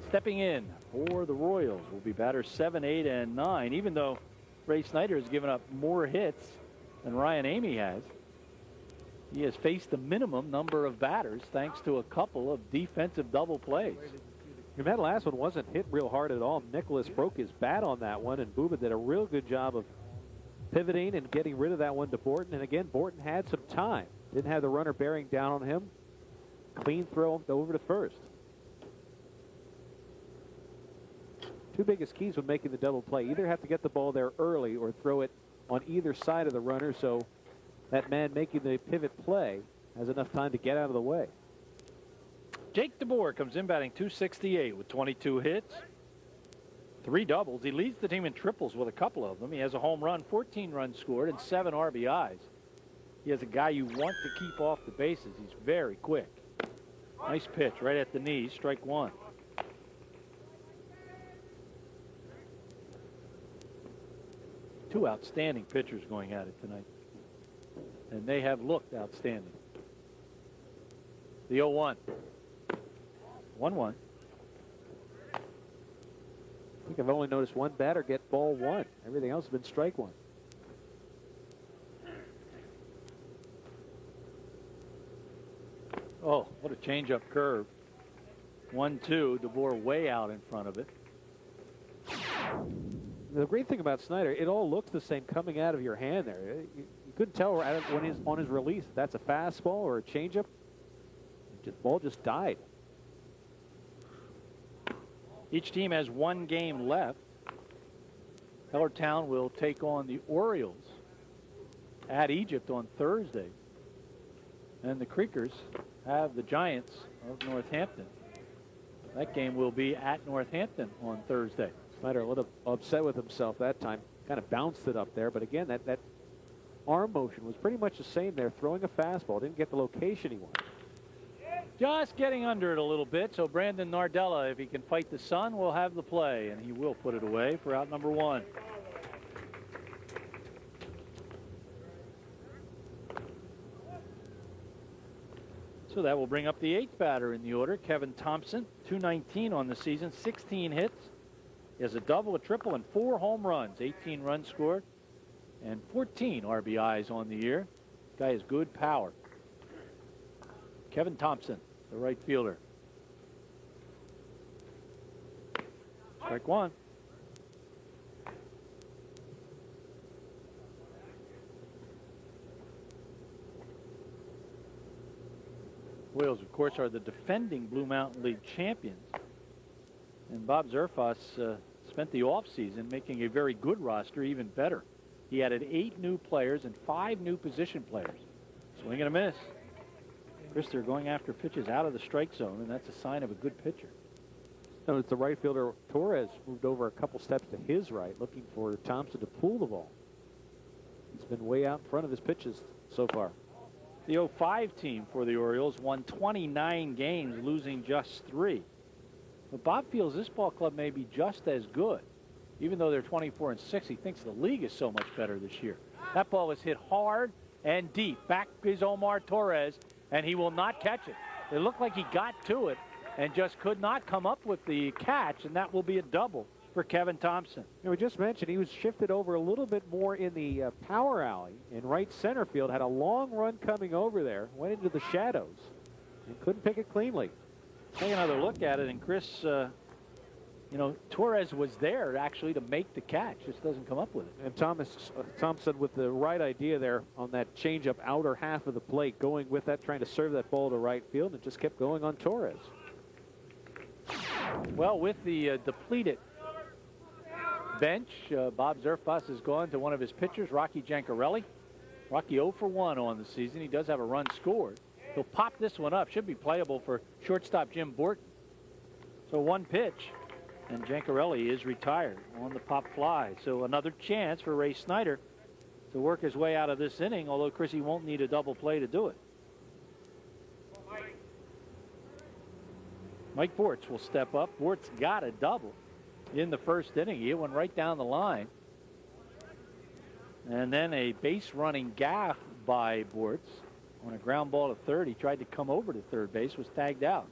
Stepping in for the Royals will be batters 7, 8, and 9. Even though Ray Snyder has given up more hits than Ryan Amy has, he has faced the minimum number of batters thanks to a couple of defensive double plays. And that last one wasn't hit real hard at all. Nicholas broke his bat on that one, and Booba did a real good job of pivoting and getting rid of that one to Borton. And again, Borton had some time. Didn't have the runner bearing down on him. Clean throw over to first. Two biggest keys when making the double play. Either have to get the ball there early or throw it on either side of the runner so that man making the pivot play has enough time to get out of the way. Jake DeBoer comes in batting .268 with 22 hits, 3 doubles. He leads the team in triples with a couple of them. He has a home run, 14 runs scored, and 7 RBIs. He has a guy you want to keep off the bases. He's very quick. Nice pitch right at the knees, strike 1. Two outstanding pitchers going at it tonight. And they have looked outstanding. The 0-1. 1-1. I think I've only noticed one batter get ball 1. Everything else has been strike 1. Oh, what a change-up curve. 1-2, DeBoer way out in front of it. The great thing about Snyder, it all looks the same coming out of your hand there. You couldn't tell when he's on his release if that's a fastball or a changeup. The ball just died. Each team has 1 game left. Hellertown will take on the Orioles at Egypt on Thursday. And the Creekers have the Giants of Northampton. That game will be at Northampton on Thursday. Snyder a little upset with himself that time. Kind of bounced it up there. But again, that arm motion was pretty much the same there. Throwing a fastball. Didn't get the location he wanted. Just getting under it a little bit, so Brandon Nardella, if he can fight the sun, will have the play, and he will put it away for out number 1. So that will bring up the 8th batter in the order, Kevin Thompson, .219 on the season, 16 hits. He has a double, a triple, and 4 home runs, 18 runs scored, and 14 RBIs on the year. Guy has good power. Kevin Thompson, the right fielder. Strike 1. Royals, of course, are the defending Blue Mountain League champions. And Bob Zerfas spent the offseason making a very good roster even better. He added 8 new players and 5 new position players. Swing and a miss. Chris, they're going after pitches out of the strike zone, and that's a sign of a good pitcher. No, it's the right fielder. Torres moved over a couple steps to his right, looking for Thompson to pull the ball. He's been way out in front of his pitches so far. The 05 team for the Orioles won 29 games, losing just 3. But Bob feels this ball club may be just as good. Even though they're 24-6, he thinks the league is so much better this year. That ball was hit hard and deep. Back is Omar Torres, and he will not catch it. It looked like he got to it and just could not come up with the catch, and that will be a double for Kevin Thompson. You know, we just mentioned he was shifted over a little bit more in the power alley in right center field. Had a long run coming over there, went into the shadows, and couldn't pick it cleanly. Take another look at it, and Chris, you know, Torres was there actually to make the catch. Just doesn't come up with it. And Thompson with the right idea there on that changeup outer half of the plate, going with that, trying to serve that ball to right field, and it just kept going on Torres. Well, with the depleted bench, Bob Zerfas has gone to one of his pitchers, Rocky Jancarelli. Rocky 0 for 1 on the season. He does have a run scored. He'll pop this one up. Should be playable for shortstop Jim Borton. So one pitch, and Jancarelli is retired on the pop fly. So another chance for Ray Snyder to work his way out of this inning, although Chrissy won't need a double play to do it. Mike Bortz will step up. Bortz got a double in the first inning. He hit one right down the line. And then a base running gaff by Bortz on a ground ball to third. He tried to come over to third base, was tagged out.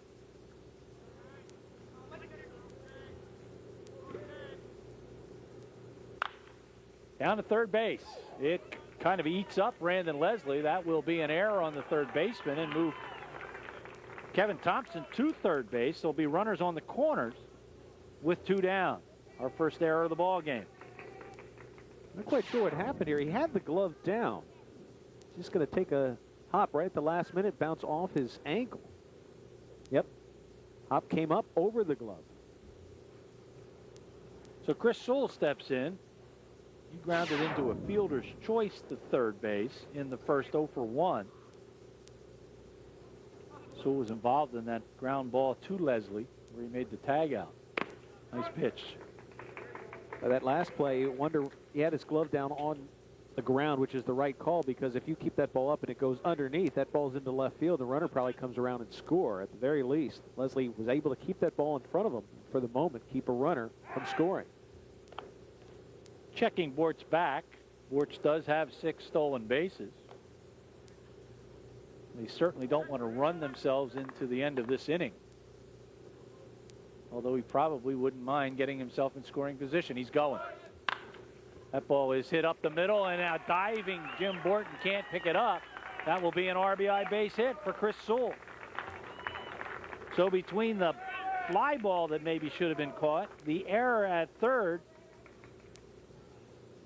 Down to third base. It kind of eats up Brandon Leslie. That will be an error on the third baseman and move Kevin Thompson to third base. There'll be runners on the corners with 2 down. Our first error of the ball game. Not quite sure what happened here. He had the glove down. Just going to take a hop right at the last minute, bounce off his ankle. Yep. Hop came up over the glove. So Chris Sewell steps in. He grounded into a fielder's choice to third base in the first 0 for 1. Sewell was involved in that ground ball to Leslie where he made the tag out. Nice pitch. That last play, you wonder, he had his glove down on the ground, which is the right call, because if you keep that ball up and it goes underneath, that ball's into left field. The runner probably comes around and score. At the very least, Leslie was able to keep that ball in front of him for the moment, keep a runner from scoring. Checking Bortz back. Bortz does have 6 stolen bases. They certainly don't want to run themselves into the end of this inning. Although he probably wouldn't mind getting himself in scoring position. He's going. That ball is hit up the middle, and now diving Jim Borton can't pick it up. That will be an RBI base hit for Chris Sewell. So between the fly ball that maybe should have been caught, the error at third,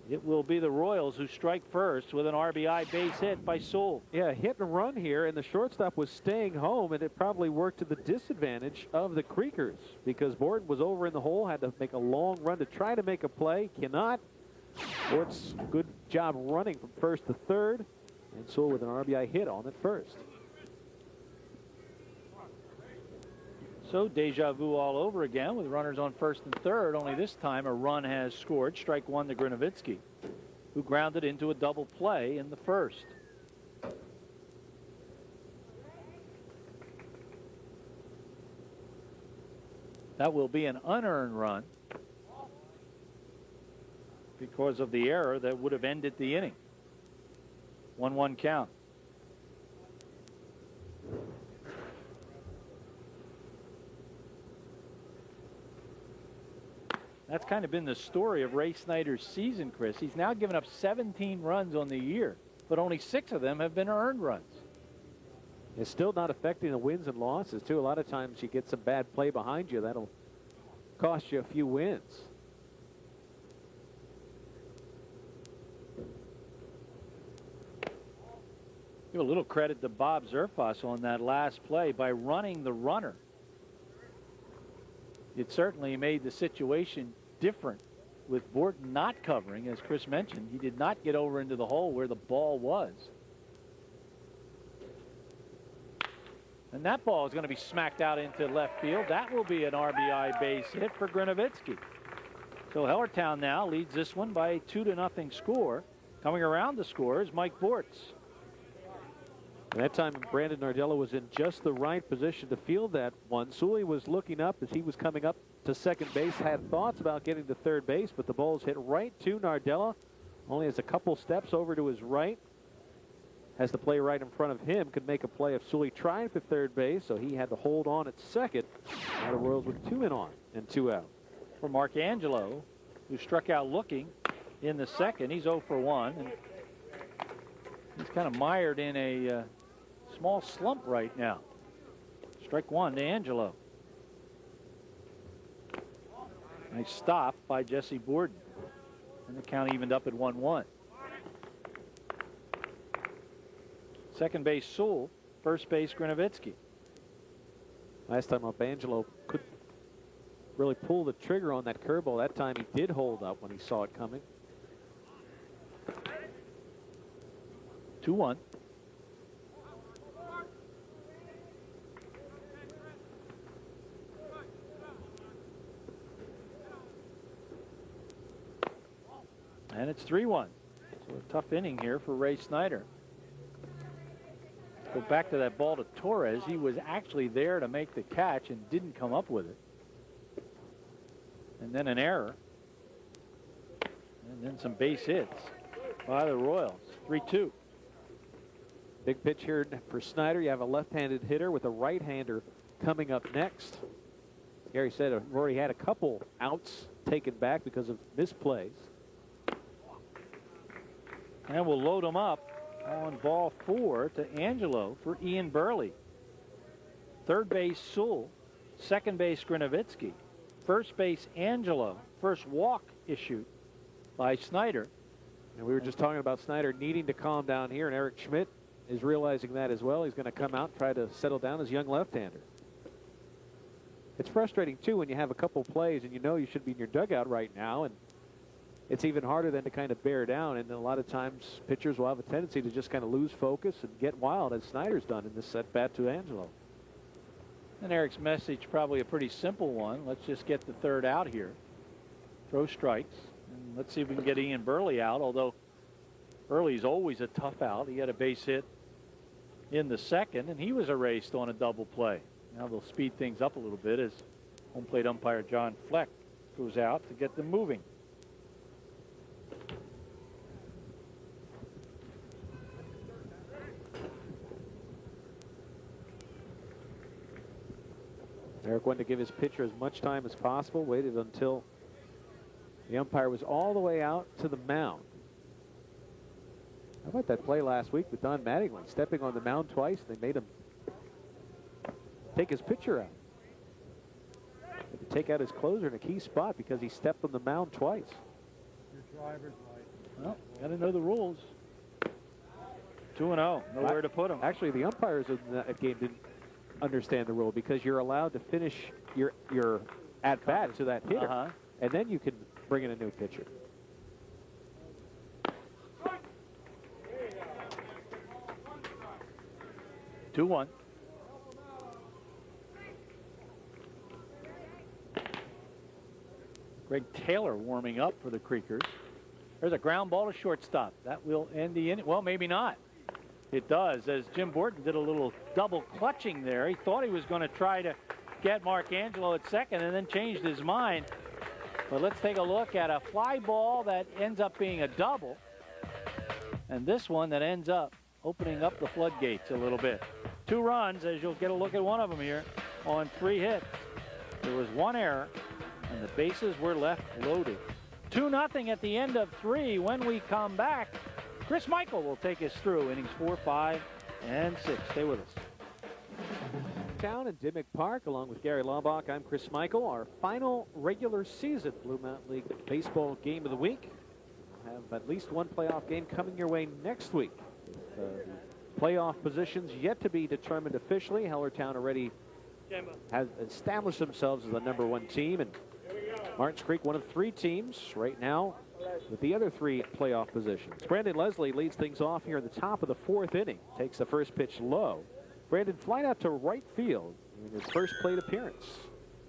it will be the Royals who strike first with an RBI base hit by Sewell. Yeah, hit and run here, and the shortstop was staying home, and it probably worked to the disadvantage of the Creekers because Borton was over in the hole, had to make a long run to try to make a play, cannot. Bortz, good job running from first to third, and Sewell with an RBI hit on at first. So deja vu all over again with runners on first and third, only this time a run has scored. Strike 1 to Grinovitsky, who grounded into a double play in the first. That will be an unearned run because of the error that would have ended the inning. 1-1 count. That's kind of been the story of Ray Snyder's season, Chris. He's now given up 17 runs on the year, but only 6 of them have been earned runs. It's still not affecting the wins and losses, too. A lot of times you get some bad play behind you. That'll cost you a few wins. Give a little credit to Bob Zerfas on that last play by running the runner. It certainly made the situation different with Borton not covering. As Chris mentioned, he did not get over into the hole where the ball was. And that ball is going to be smacked out into left field. That will be an RBI base hit for Grinovitsky. So Hellertown now leads this one by a 2-0 score. Coming around the score is Mike Bortz. And that time, Brandon Nardella was in just the right position to field that one. Sully was looking up as he was coming up to second base, had thoughts about getting to third base, but the ball's hit right to Nardella. Only has a couple steps over to his right. Has the play right in front of him. Could make a play if Sully tried for third base, so he had to hold on at second. Now the Royals with 2 in on and 2 out. For Mark Angelo, who struck out looking in the second. He's 0 for 1. And he's kind of mired in a small slump right now. Strike 1 to Angelo. Nice stop by Jesse Borden. And the count evened up at 1-1. Second base Sewell, first base Grinovitsky. Last time up, Angelo could really pull the trigger on that curveball. That time he did hold up when he saw it coming. 2-1. And it's 3-1. So a tough inning here for Ray Snyder. Go back to that ball to Torres. He was actually there to make the catch and didn't come up with it. And then an error. And then some base hits by the Royals. 3-2. Big pitch here for Snyder. You have a left-handed hitter with a right-hander coming up next. Gary said I've already had a couple outs taken back because of misplays. And we'll load him up on ball 4 to Angelo for Ian Burley. Third base, Sewell. Second base, Grinovitsky. First base, Angelo. First walk issued by Snyder. And we were just talking about Snyder needing to calm down here, and Eric Schmidt is realizing that as well. He's going to come out and try to settle down his young left-hander. It's frustrating, too, when you have a couple plays and you know you should be in your dugout right now, and it's even harder then to kind of bear down. And a lot of times pitchers will have a tendency to just kind of lose focus and get wild, as Snyder's done in this set bat to Angelo. And Eric's message, probably a pretty simple one. Let's just get the third out here. Throw strikes. And let's see if we can get Ian Burley out, although Burley's always a tough out. He had a base hit in the second, and he was erased on a double play. Now they'll speed things up a little bit as home plate umpire John Fleck goes out to get them moving. Eric wanted to give his pitcher as much time as possible, waited until the umpire was all the way out to the mound. How about that play last week with Don Mattingly stepping on the mound twice? They made him take his pitcher out. Had to take out his closer in a key spot because he stepped on the mound twice. Your driver's license. Well, got to know the rules. 2-0. Nowhere to put him. Actually, the umpires in that game didn't understand the rule because you're allowed to finish your at-bat to that hitter, and then you can bring in a new pitcher. Two 2-1. Greg Taylor warming up for the Creekers. There's a ground ball to shortstop. That will end the inning. Well, maybe not. It does, as Jim Borton did a little double clutching there. He thought he was going to try to get Mark Angelo at second and then changed his mind. But let's take a look at a fly ball that ends up being a double. And this one that ends up opening up the floodgates a little bit. 2 runs, as you'll get a look at one of them here, on 3 hits. There was 1 error, and the bases were left loaded. 2-0 at the end of 3. When we come back, Chris Michael will take us through innings 4, 5, and 6. Stay with us. Town in Dimmick Park, along with Gary Laubach, I'm Chris Michael. Our final regular season Blue Mountain League baseball game of the week. We'll have at least one playoff game coming your way next week. The playoff positions yet to be determined officially. Hellertown already has established themselves as the #1 team, and Martins Creek one of 3 teams right now with the other 3 playoff positions. Brandon Leslie leads things off here in the top of the 4th inning. Takes the first pitch low. Brandon flied out to right field in his first plate appearance.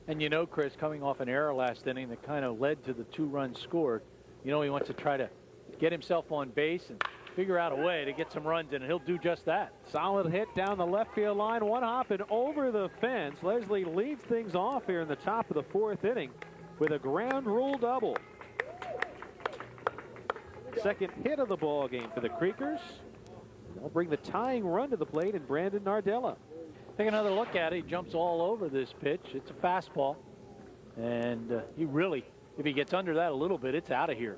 And you know, Chris, coming off an error last inning that kind of led to the 2 runs scored, you know he wants to try to get himself on base and figure out a way to get some runs in, and he'll do just that. Solid hit down the left field line, one hop and over the fence. Leslie leads things off here in the top of the 4th inning with a ground rule double. Second hit of the ball game for the Creekers. They'll bring the tying run to the plate in Brandon Nardella. Take another look at it. He jumps all over this pitch. It's a fastball, and he really, if he gets under that a little bit, it's out of here.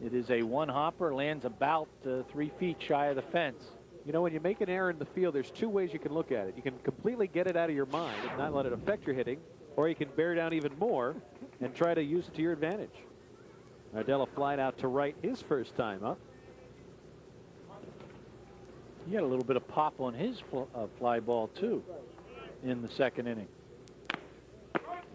It is a 1-hopper, lands about 3 feet shy of the fence. You know, when you make an error in the field, there's 2 ways you can look at it. You can completely get it out of your mind and not let it affect your hitting, or you can bear down even more and try to use it to your advantage. Nardella flied out to right his first time up. He had a little bit of pop on his fly ball, too, in the 2nd inning.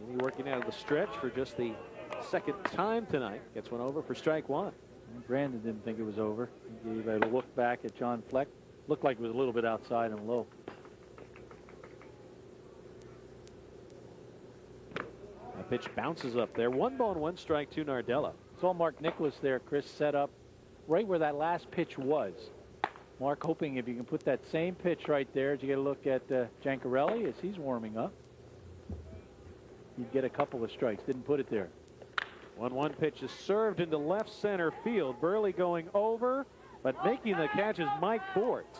He's working out of the stretch for just the 2nd time tonight. Gets one over for strike 1. And Brandon didn't think it was over. He gave a look back at John Fleck. Looked like it was a little bit outside and low. That pitch bounces up there. 1 ball and 1 strike to Nardella. Saw Mark Nicholas there, Chris, set up right where that last pitch was. Mark hoping if you can put that same pitch right there as you get a look at Jancarelli as he's warming up, you'd get a couple of strikes. Didn't put it there. 1-1 pitch is served into left center field. Burley going over, but making the catch is Mike Forts.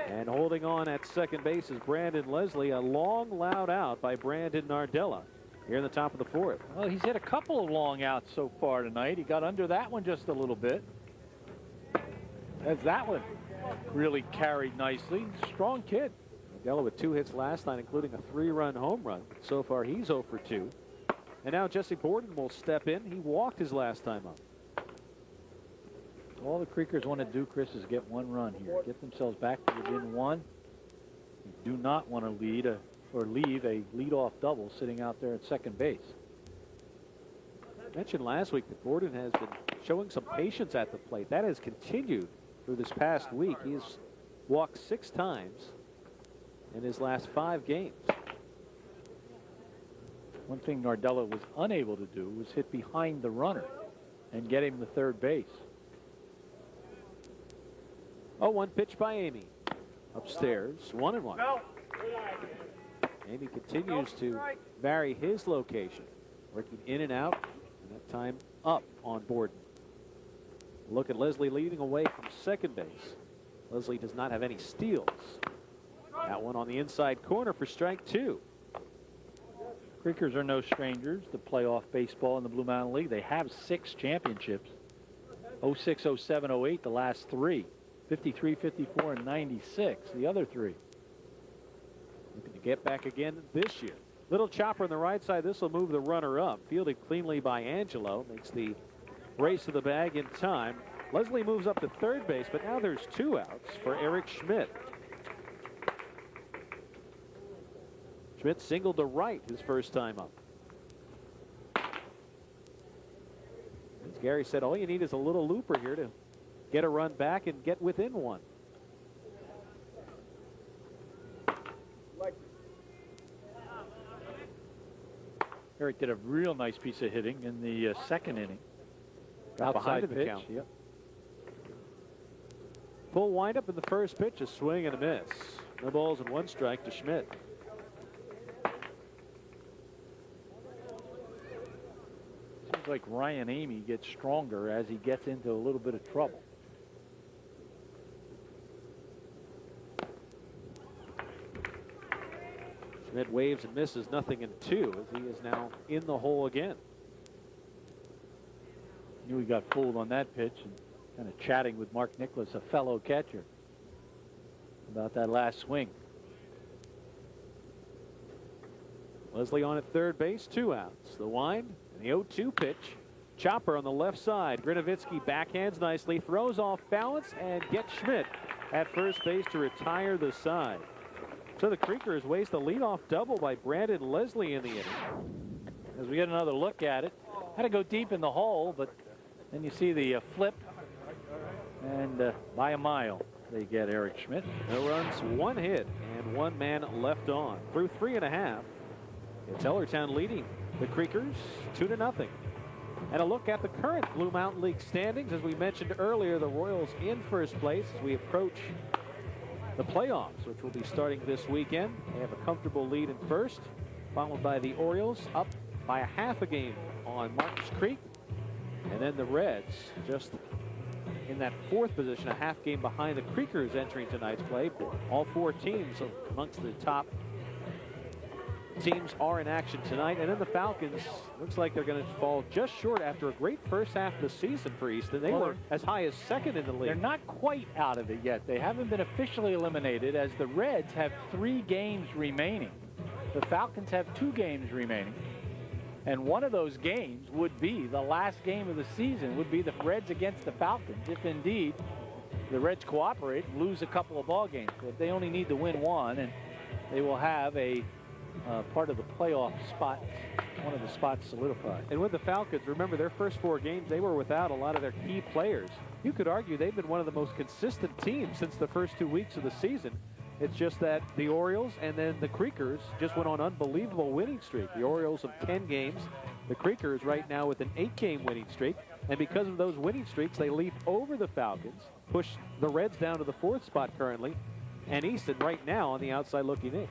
And holding on at second base is Brandon Leslie. A long, loud out by Brandon Nardella here in the top of the fourth. Well, he's hit a couple of long outs so far tonight. He got under that one just a little bit. As that one really carried nicely. Strong kid. Nardella with 2 hits last night, including a 3-run home run. So far, he's 0 for 2. And now Jesse Borden will step in. He walked his last time up. All the Creekers want to do, Chris, is get 1 run here. Get themselves back to within 1. You do not want to leave a leadoff double sitting out there at second base. I mentioned last week that Borden has been showing some patience at the plate. That has continued through this past week. He's walked 6 times in his last 5 games. One thing Nardella was unable to do was hit behind the runner and get him to third base. 0-1 pitch by Amy. Upstairs, 1-1. Amy continues to vary his location, working in and out, and that time up on Borden. Look at Leslie leading away from second base. Leslie does not have any steals. That one on the inside corner for strike 2. Creekers are no strangers to playoff baseball in the Blue Mountain League. They have 6 championships. 06, 07, 08, the last 3. 53, 54, and 96, the other 3. Looking to get back again this year. Little chopper on the right side. This will move the runner up. Fielded cleanly by Angelo. Makes the race to the bag in time. Leslie moves up to third base, but now there's 2 outs for Eric Schmidt. Schmidt singled to right his first time up. As Gary said, all you need is a little looper here to get a run back and get within 1. Eric did a real nice piece of hitting in the second inning. Got behind Outside the pitch. count. Yep. Full windup in the first pitch, a swing and a miss. No balls and 1 strike to Schmidt. Seems like Ryan Amy gets stronger as he gets into a little bit of trouble. Schmidt waves and misses, nothing in 2 as he is now in the hole again. Knew he got fooled on that pitch and kind of chatting with Mark Nicholas, a fellow catcher, about that last swing. Leslie on at third base, 2 outs. The wind and the 0-2 pitch. Chopper on the left side. Grinovitsky backhands nicely, throws off balance, and gets Schmidt at first base to retire the side. So the Creekers waste a leadoff double by Brandon Leslie in the inning. As we get another look at it, had to go deep in the hole, but then you see the flip, and by a mile they get Eric Schmidt. No runs, 1 hit, and 1 man left on. Through 3.5, it's Hellertown leading the Creekers 2-0. And a look at the current Blue Mountain League standings. As we mentioned earlier, the Royals in first place as we approach the playoffs, which will be starting this weekend. They have a comfortable lead in first, followed by the Orioles up by a half a game on Martins Creek. And then the Reds just in that 4th position, a half game behind the Creekers entering tonight's play. All 4 teams amongst the top teams are in action tonight. And then the Falcons, looks like they're going to fall just short after a great first half of the season for Easton. They were as high as 2nd in the league. They're not quite out of it yet. They haven't been officially eliminated, as the Reds have 3 games remaining. The Falcons have 2 games remaining. And one of those games would be the last game of the season, would be the Reds against the Falcons, if indeed the Reds cooperate and lose a couple of ball games. But they only need to win 1, and they will have a part of the playoff spot, one of the spots solidified. And with the Falcons, remember their first 4 games, they were without a lot of their key players. You could argue they've been one of the most consistent teams since the first 2 weeks of the season. It's just that the Orioles and then the Creekers just went on unbelievable winning streak. The Orioles of 10 games, The Creekers right now with an 8-game winning streak, and because of those winning streaks, they leap over the Falcons, push the Reds down to the 4th spot currently, and Easton right now on the outside looking in.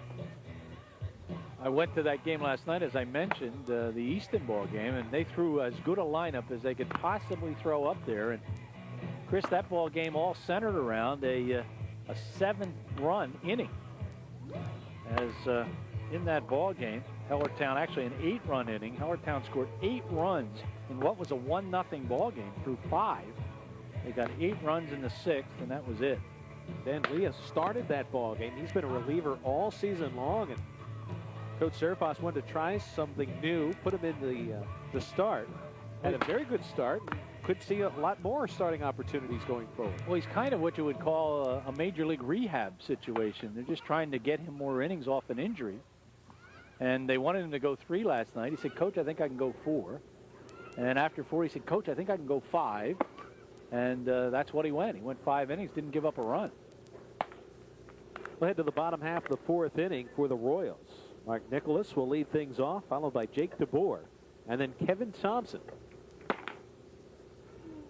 I went to that game last night, as I mentioned, the Easton ball game, and they threw as good a lineup as they could possibly throw up there. And Chris, that ball game all centered around a 7-run inning. As in that ball game, Hellertown, actually an 8-run inning, Hellertown scored 8 runs in what was a 1-0 ball game through 5. They got 8 runs in the 6th, and that was it. Dan Leah started that ball game. He's been a reliever all season long, and Coach Surfos wanted to try something new, put him in the start. Had a very good start. Could see a lot more starting opportunities going forward. Well, he's kind of what you would call a major league rehab situation. They're just trying to get him more innings off an injury. And they wanted him to go 3 last night. He said, Coach, I think I can go 4. And after 4, he said, Coach, I think I can go 5. And that's what he went. He went 5 innings, didn't give up a run. We'll head to the bottom half of the 4th inning for the Royals. Mark Nicholas will lead things off, followed by Jake DeBoer, and then Kevin Thompson.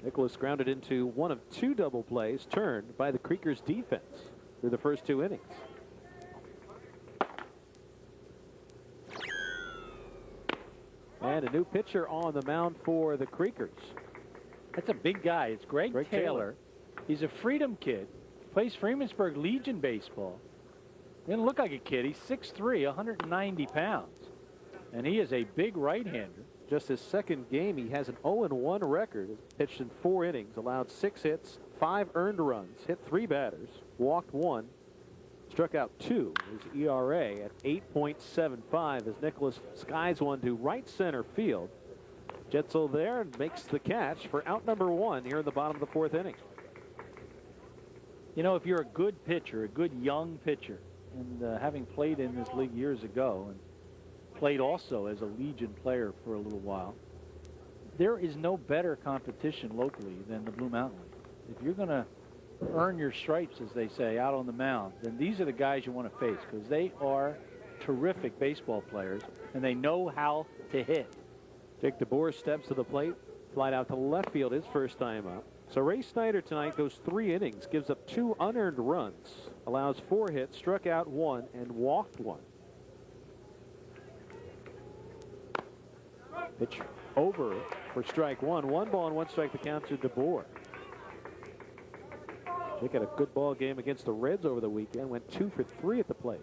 Nicholas grounded into one of 2 double plays turned by the Creekers defense through the first 2 innings. And a new pitcher on the mound for the Creekers. That's a big guy. It's Greg Taylor. He's a Freedom kid. Plays Freeman'sburg Legion baseball. Didn't look like a kid. He's 6'3", 190 pounds. And he is a big right-hander. Just his 2nd game, he has an 0-1 record. Pitched in 4 innings, allowed 6 hits, 5 earned runs, hit 3 batters, walked 1, struck out 2. His ERA at 8.75 as Nicholas skies one to right center field. Jetzel there and makes the catch for out number 1 here in the bottom of the 4th inning. You know, if you're a good pitcher, a good young pitcher, and having played in this league years ago and played also as a Legion player for a little while, there is no better competition locally than the Blue Mountain League. If you're going to earn your stripes, as they say, out on the mound, then these are the guys you want to face because they are terrific baseball players and they know how to hit. Jake DeBoer steps to the plate, flied out to left field his first time up. So Ray Snyder tonight goes 3 innings, gives up 2 unearned runs, allows 4 hits, struck out 1, and walked 1. Pitch over for strike 1. 1 ball and 1 strike to count to DeBoer. Jake had a good ball game against the Reds over the weekend, went 2 for 3 at the plate.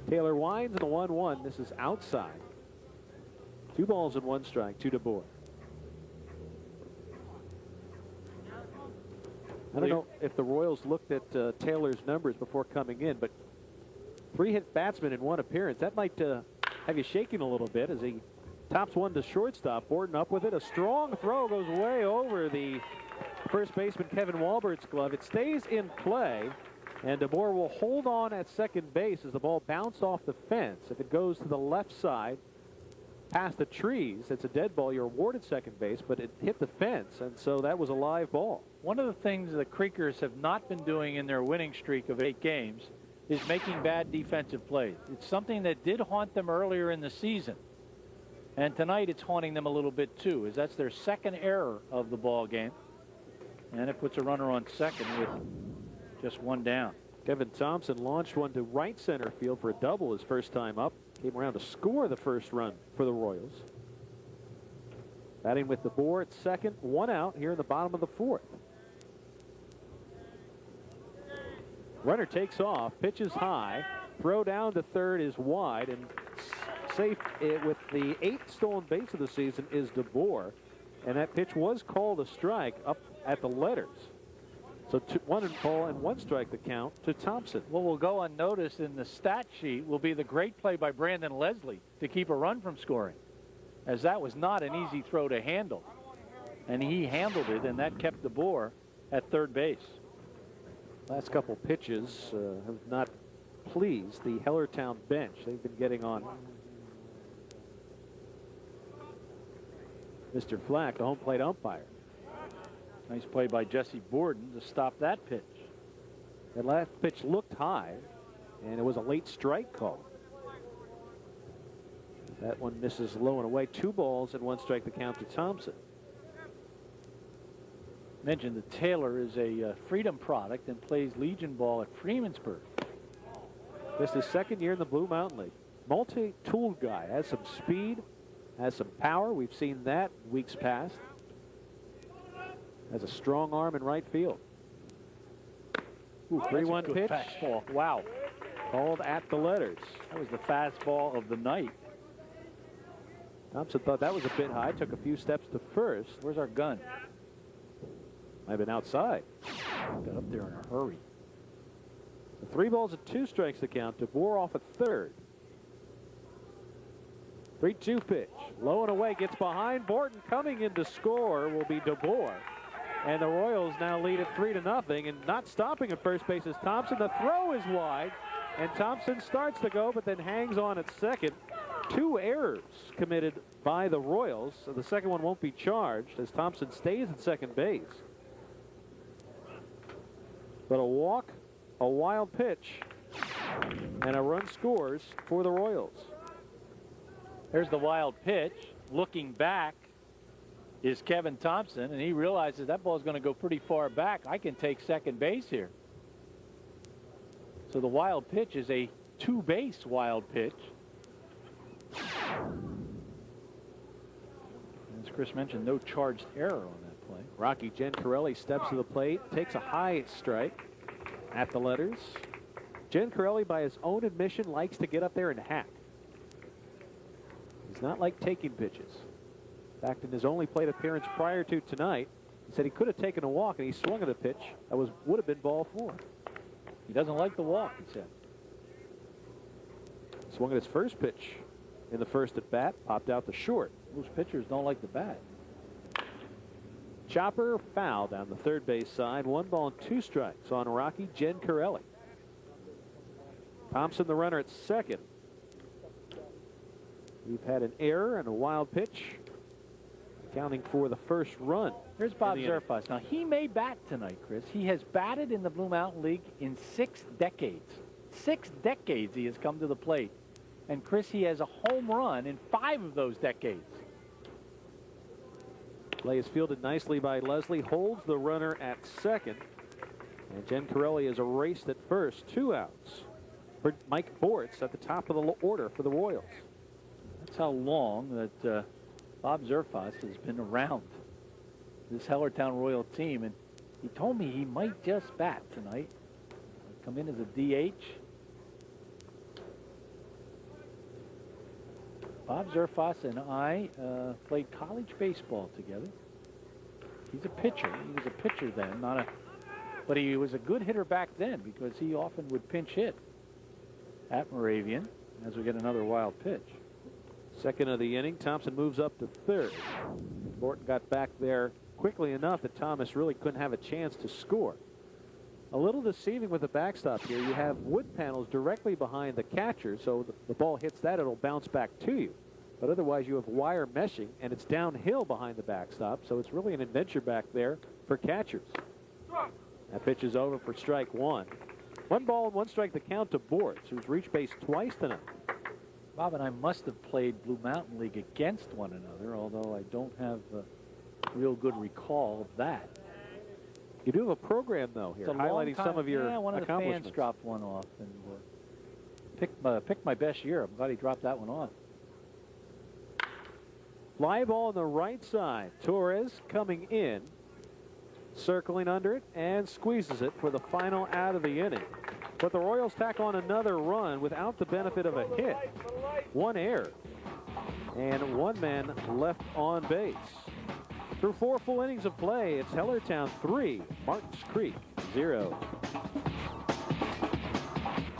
Taylor winds in the 1-1. This is outside. 2 balls and 1 strike to DeBoer. I don't know if the Royals looked at Taylor's numbers before coming in, but 3-hit batsman in 1 appearance. That might have you shaking a little bit as he tops one to shortstop. Borden up with it. A strong throw goes way over the first baseman Kevin Walbert's glove. It stays in play, and DeBoer will hold on at second base as the ball bounced off the fence. If it goes to the left side, past the trees, it's a dead ball. You're awarded second base, but it hit the fence, and so that was a live ball. One of the things the Creekers have not been doing in their winning streak of 8 games is making bad defensive plays. It's something that did haunt them earlier in the season. And tonight it's haunting them a little bit too, as that's their 2nd error of the ball game. And it puts a runner on second with just 1 down. Kevin Thompson launched one to right center field for a double his first time up. Came around to score the first run for the Royals. Batting with DeBoer at second, 1 out here in the bottom of the 4th. Runner takes off, pitches high, throw down to third is wide, and safe with the 8th stolen base of the season is DeBoer, and that pitch was called a strike up at the letters. So 1 ball and 1 strike to count to Thompson. What will go unnoticed in the stat sheet will be the great play by Brandon Leslie to keep a run from scoring, as that was not an easy throw to handle. And he handled it, and that kept DeBoer at third base. Last couple pitches have not pleased the Hellertown bench. They've been getting on Mr. Flack, the home plate umpire. Nice play by Jesse Borden to stop that pitch. That last pitch looked high, and it was a late strike call. That one misses low and away. 2 balls and 1 strike the count to Thompson. Mentioned that Taylor is a Freedom product and plays Legion ball at Freemansburg. This is his 2nd year in the Blue Mountain League. Multi-tool guy, has some speed, has some power. We've seen that weeks past. Has a strong arm in right field. Ooh, 3-1 pitch. Fastball. Wow. Called at the letters. That was the fastball of the night. Thompson thought that was a bit high. Took a few steps to first. Where's our gun? Might have been outside. Got up there in a hurry. 3 balls and 2 strikes to count. DeBoer off at third. 3-2 pitch. Low and away. Gets behind. Borton coming in to score will be DeBoer. And the Royals now lead at 3-0. And not stopping at first base is Thompson. The throw is wide. And Thompson starts to go, but then hangs on at second. 2 errors committed by the Royals. So the second one won't be charged as Thompson stays at second base. But a walk, a wild pitch, and a run scores for the Royals. There's the wild pitch. Looking back is Kevin Thompson, and he realizes that ball is going to go pretty far back. I can take second base here. So the wild pitch is a 2-base wild pitch. As Chris mentioned, no charged error on that play. Rocky Giancarelli steps to the plate, takes a high strike at the letters. Giancarelli, by his own admission, likes to get up there and hack. He's not like taking pitches. In fact, in his only plate appearance prior to tonight, he said he could have taken a walk, and he swung at a pitch that would have been ball 4. He doesn't like the walk, he said. Swung at his first pitch in the first at bat, popped out the short. Most pitchers don't like the bat. Chopper foul down the third base side. 1 ball and 2 strikes on Rocky Giancarelli. Thompson, the runner at second. We've had an error and a wild pitch, accounting for the first run. Here's Bob Zerfas. Now, he may bat tonight, Chris. He has batted in the Blue Mountain League in 6 decades. 6 decades he has come to the plate. And, Chris, he has a home run in 5 of those decades. Play is fielded nicely by Leslie, holds the runner at second. And Giancarelli is erased at first. 2 outs for Mike Bortz at the top of the order for the Royals. That's how long that Bob Zerfas has been around this Hellertown Royal team. And he told me he might just bat tonight. Come in as a DH. Bob Zerfas and I played college baseball together. He's a pitcher. He was a pitcher then, but he was a good hitter back then because he often would pinch hit at Moravian as we get another wild pitch. Second of the inning, Thompson moves up to third. Borton got back there quickly enough that Thomas really couldn't have a chance to score. A little deceiving with the backstop here. You have wood panels directly behind the catcher, so the ball hits that, it'll bounce back to you. But otherwise, you have wire meshing, and it's downhill behind the backstop, so it's really an adventure back there for catchers. That pitch is over for strike 1. 1 ball and 1 strike the count to Bortz, who's reached base twice tonight. Bob and I must have played Blue Mountain League against one another, although I don't have a real good recall of that. You do have a program, though, here, highlighting some of your one of the accomplishments. fans dropped one off and picked my best year. I'm glad he dropped that one off. Fly ball on the right side. Torres coming in, circling under it, and squeezes it for the final out of the inning. But the Royals tack on another run without the benefit of a hit. 1 error, and 1 man left on base. Through 4 full innings of play, it's Hellertown 3, Martins Creek 0.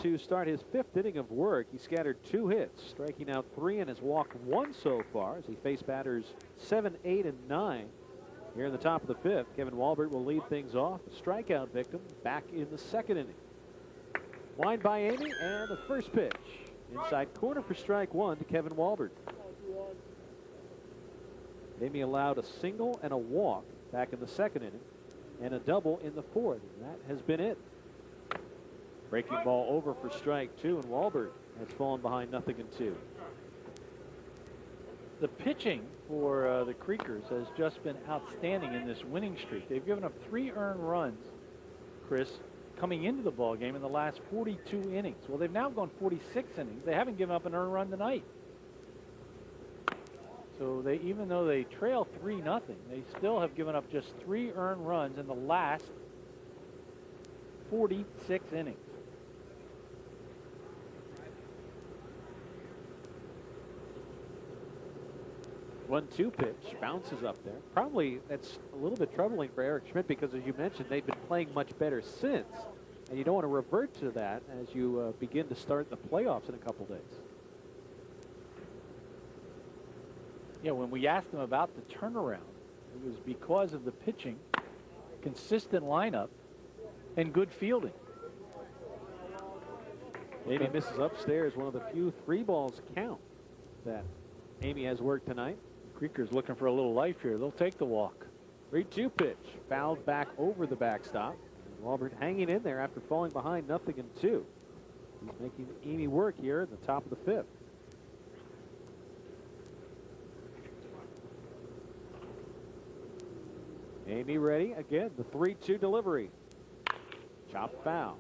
To start his 5th inning of work, he scattered 2 hits, striking out 3 and has walked 1 so far as he faced batters 7, 8, and 9. Here in the top of the 5th, Kevin Walbert will lead things off. A strikeout victim back in the 2nd inning. Wind by Amy, and the first pitch. Inside corner for strike 1 to Kevin Walbert. Amy allowed a single and a walk back in the 2nd inning, and a double in the 4th. And that has been it. Breaking ball over for strike 2, and Walbert has fallen behind 0-2. The pitching for the Creekers has just been outstanding in this winning streak. They've given up 3 earned runs, Chris, coming into the ball game in the last 42 innings. Well, they've now gone 46 innings. They haven't given up an earned run tonight. So even though they trail 3-0, they still have given up just 3 earned runs in the last 46 innings. One-two pitch, bounces up there. Probably that's a little bit troubling for Eric Schmidt because, as you mentioned, they've been playing much better since. And you don't want to revert to that as you begin to start the playoffs in a couple days. Yeah, when we asked them about the turnaround, it was because of the pitching, consistent lineup, and good fielding. Amy misses upstairs, one of the few 3 balls count that Amy has worked tonight. Creekers looking for a little life here. They'll take the walk. 3-2 pitch, fouled back over the backstop. Walbert hanging in there after falling behind 0-2. He's making Amy work here at the top of the 5th. Amy ready again. The 3-2 delivery. Chop foul.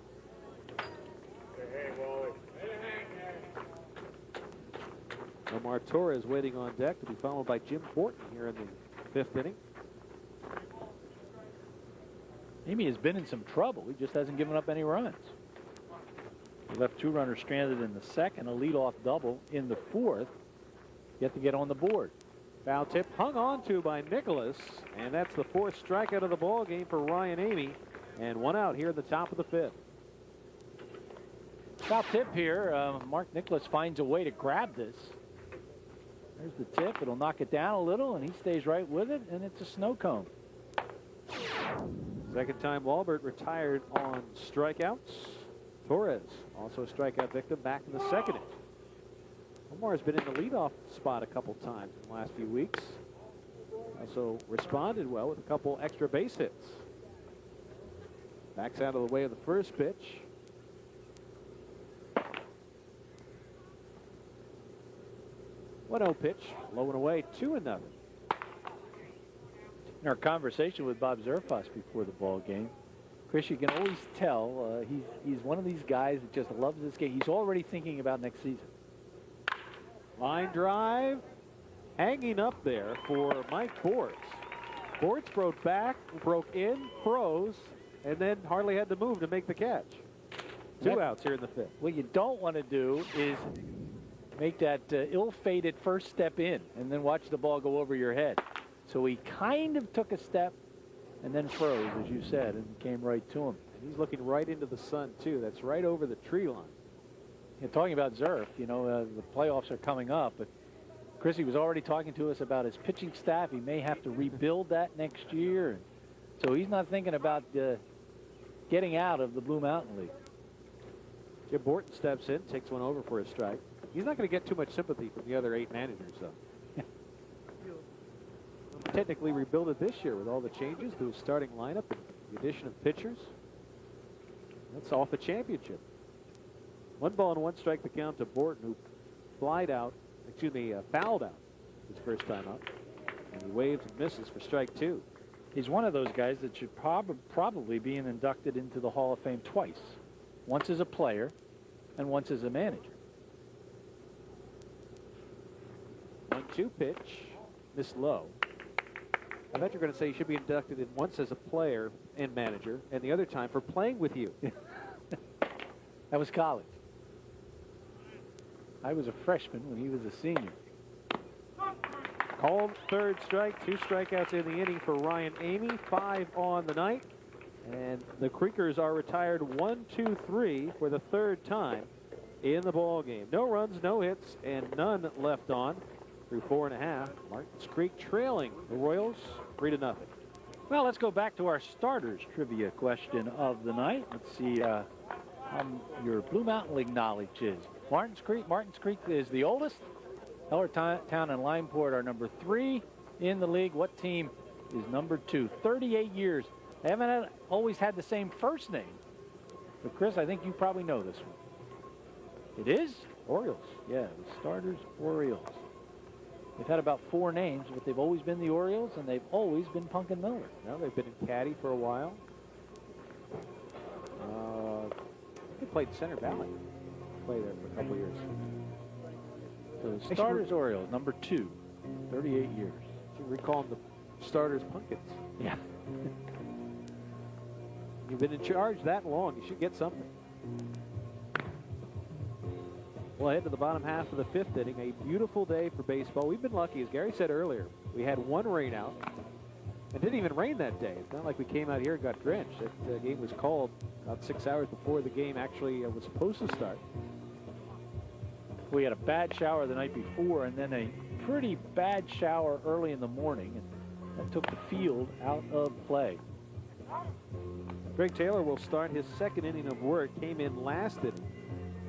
Omar Torres waiting on deck to be followed by Jim Borton here in the 5th inning. Amy has been in some trouble. He just hasn't given up any runs. He left 2 runners stranded in the 2nd, a leadoff double in the 4th, yet to get on the board. Foul tip hung on to by Nicholas, and that's the 4th strikeout of the ball game for Ryan Amy, and 1 out here in the top of the 5th. Foul tip here. Mark Nicholas finds a way to grab this. There's the tip. It'll knock it down a little, and he stays right with it, and it's a snow cone. Second time Walbert retired on strikeouts. Torres, also a strikeout victim, back in the 2nd inning. Omar has been in the leadoff spot a couple times in the last few weeks. Also responded well with a couple extra base hits. Backs out of the way of the first pitch. One 0 pitch, low and away, 2-0. In our conversation with Bob Zerfas before the ball game, Chris, you can always tell he's one of these guys that just loves this game. He's already thinking about next season. Line drive, hanging up there for Mike Bortz. Bortz broke in, froze, and then hardly had to move to make the catch. 2 outs here in the 5th. What you don't want to do is make that ill-fated first step in and then watch the ball go over your head. So he kind of took a step and then froze, as you said, and came right to him. And he's looking right into the sun, too. That's right over the tree line. And talking about Zerf, you know, the playoffs are coming up, but Chrissy was already talking to us about his pitching staff. He may have to rebuild that next year. So he's not thinking about getting out of the Blue Mountain League. Jim Borton steps in, takes one over for a strike. He's not going to get too much sympathy from the other 8 managers, though. Technically rebuilt it this year with all the changes to his starting lineup and the addition of pitchers. That's off the championship. 1 ball and 1 strike the count to Borton, who fouled out his first time up. And he waves and misses for strike 2. He's one of those guys that should probably be inducted into the Hall of Fame twice. Once as a player and once as a manager. 1-2 pitch, missed low. I thought you were going to say he should be inducted in once as a player and manager, and the other time for playing with you. That was college. I was a freshman when he was a senior. Called 3rd strike, 2 strikeouts in the inning for Ryan Amy, 5 on the night. And the Creekers are retired 1-2-3 for the 3rd time in the ball game. No runs, no hits, and none left on through 4.5. Martins Creek trailing the Royals 3-0. Well, let's go back to our starters trivia question of the night. Let's see how your Blue Mountain League knowledge is. Martins Creek is the oldest. Hellertown and Limeport are number 3 in the league. What team is number 2? 38 years. They haven't always had the same first name. But, Chris, I think you probably know this one. It is? Orioles. Yeah, the starters, Orioles. They've had about 4 names, but they've always been the Orioles, and they've always been Punkin Miller. Well, they've been in Caddy for a while. They played Center Valley. Played there for a couple years. So starters Orioles, number 2, 38 years. You recall them the starters Pumpkins. Yeah. You've been in charge that long. You should get something. We'll head to the bottom half of the 5th inning. A beautiful day for baseball. We've been lucky, as Gary said earlier. We had 1 rain out. It didn't even rain that day. It's not like we came out here and got drenched. That game was called about 6 hours before the game actually was supposed to start. We had a bad shower the night before, and then a pretty bad shower early in the morning, and that took the field out of play. Greg Taylor will start his 2nd inning of work. Came in last inning,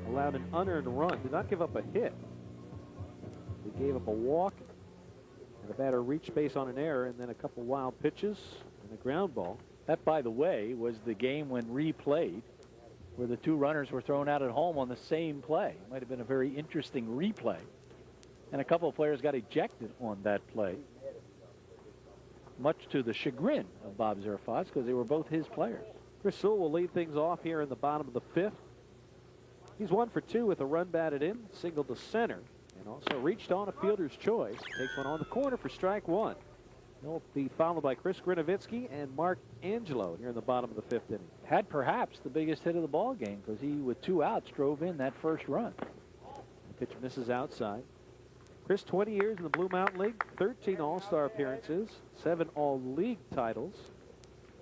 allowed an unearned run, did not give up a hit. He gave up a walk, and the batter reached base on an error, and then a couple wild pitches and a ground ball. That, by the way, was the game when replayed, where the 2 runners were thrown out at home on the same play. Might have been a very interesting replay. And a couple of players got ejected on that play, much to the chagrin of Bob Zerfas, because they were both his players. Chris Sewell will lead things off here in the bottom of the 5th. He's 1 for 2 with a run batted in, single to center, and also reached on a fielder's choice. Takes one on the corner for strike 1. He'll be followed by Chris Grinovitsky and Mark Angelo here in the bottom of the 5th inning. Had perhaps the biggest hit of the ball game, because he, with 2 outs, drove in that first run. The pitch misses outside. Chris, 20 years in the Blue Mountain League, 13 All-Star appearances, 7 All-League titles.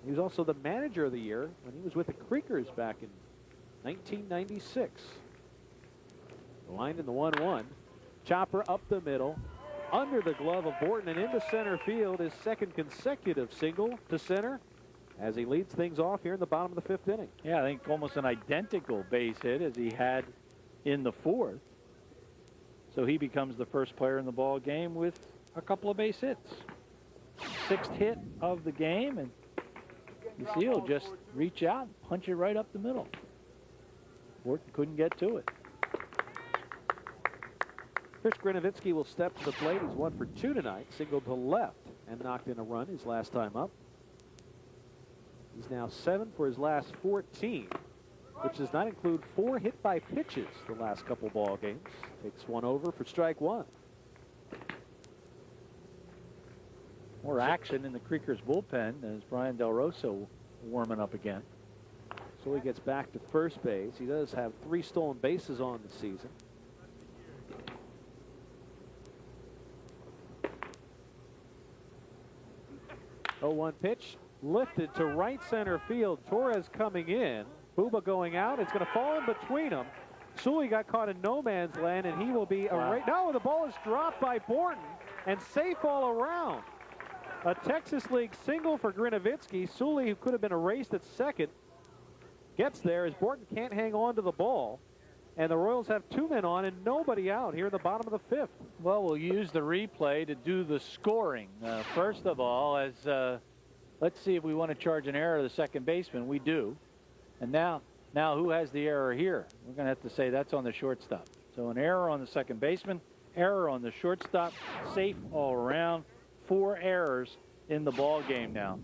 He was also the manager of the year when he was with the Creekers back in 1996. Lined in the 1-1. Chopper up the middle, under the glove of Borton and into center field. His 2nd consecutive single to center as he leads things off here in the bottom of the 5th inning. Yeah, I think almost an identical base hit as he had in the 4th. So he becomes the first player in the ball game with a couple of base hits. 6th hit of the game, and you see he'll just reach out and punch it right up the middle. Borton couldn't get to it. Chris Grinovitsky will step to the plate. He's 1 for 2 tonight. Singled to left and knocked in a run his last time up. He's now 7 for his last 14, which does not include 4 hit by pitches the last couple ball games. Takes 1 over for strike 1. More action in the Creekers bullpen as Brian Del Rosso warming up again. So he gets back to first base. He does have 3 stolen bases on the season. Oh, 1 pitch lifted to right center field. Torres coming in. Booba going out. It's going to fall in between them. Sully got caught in no man's land, and he will be erased. No, the ball is dropped by Borton and safe all around. A Texas League single for Grinovitsky. Sully, who could have been erased at second, gets there as Borton can't hang on to the ball. And the Royals have 2 men on and nobody out here in the bottom of the 5th. Well, we'll use the replay to do the scoring. First of all, as let's see if we want to charge an error to the second baseman. We do. And now who has the error here? We're going to have to say that's on the shortstop. So an error on the second baseman, error on the shortstop, safe all around. 4 errors in the ball game now.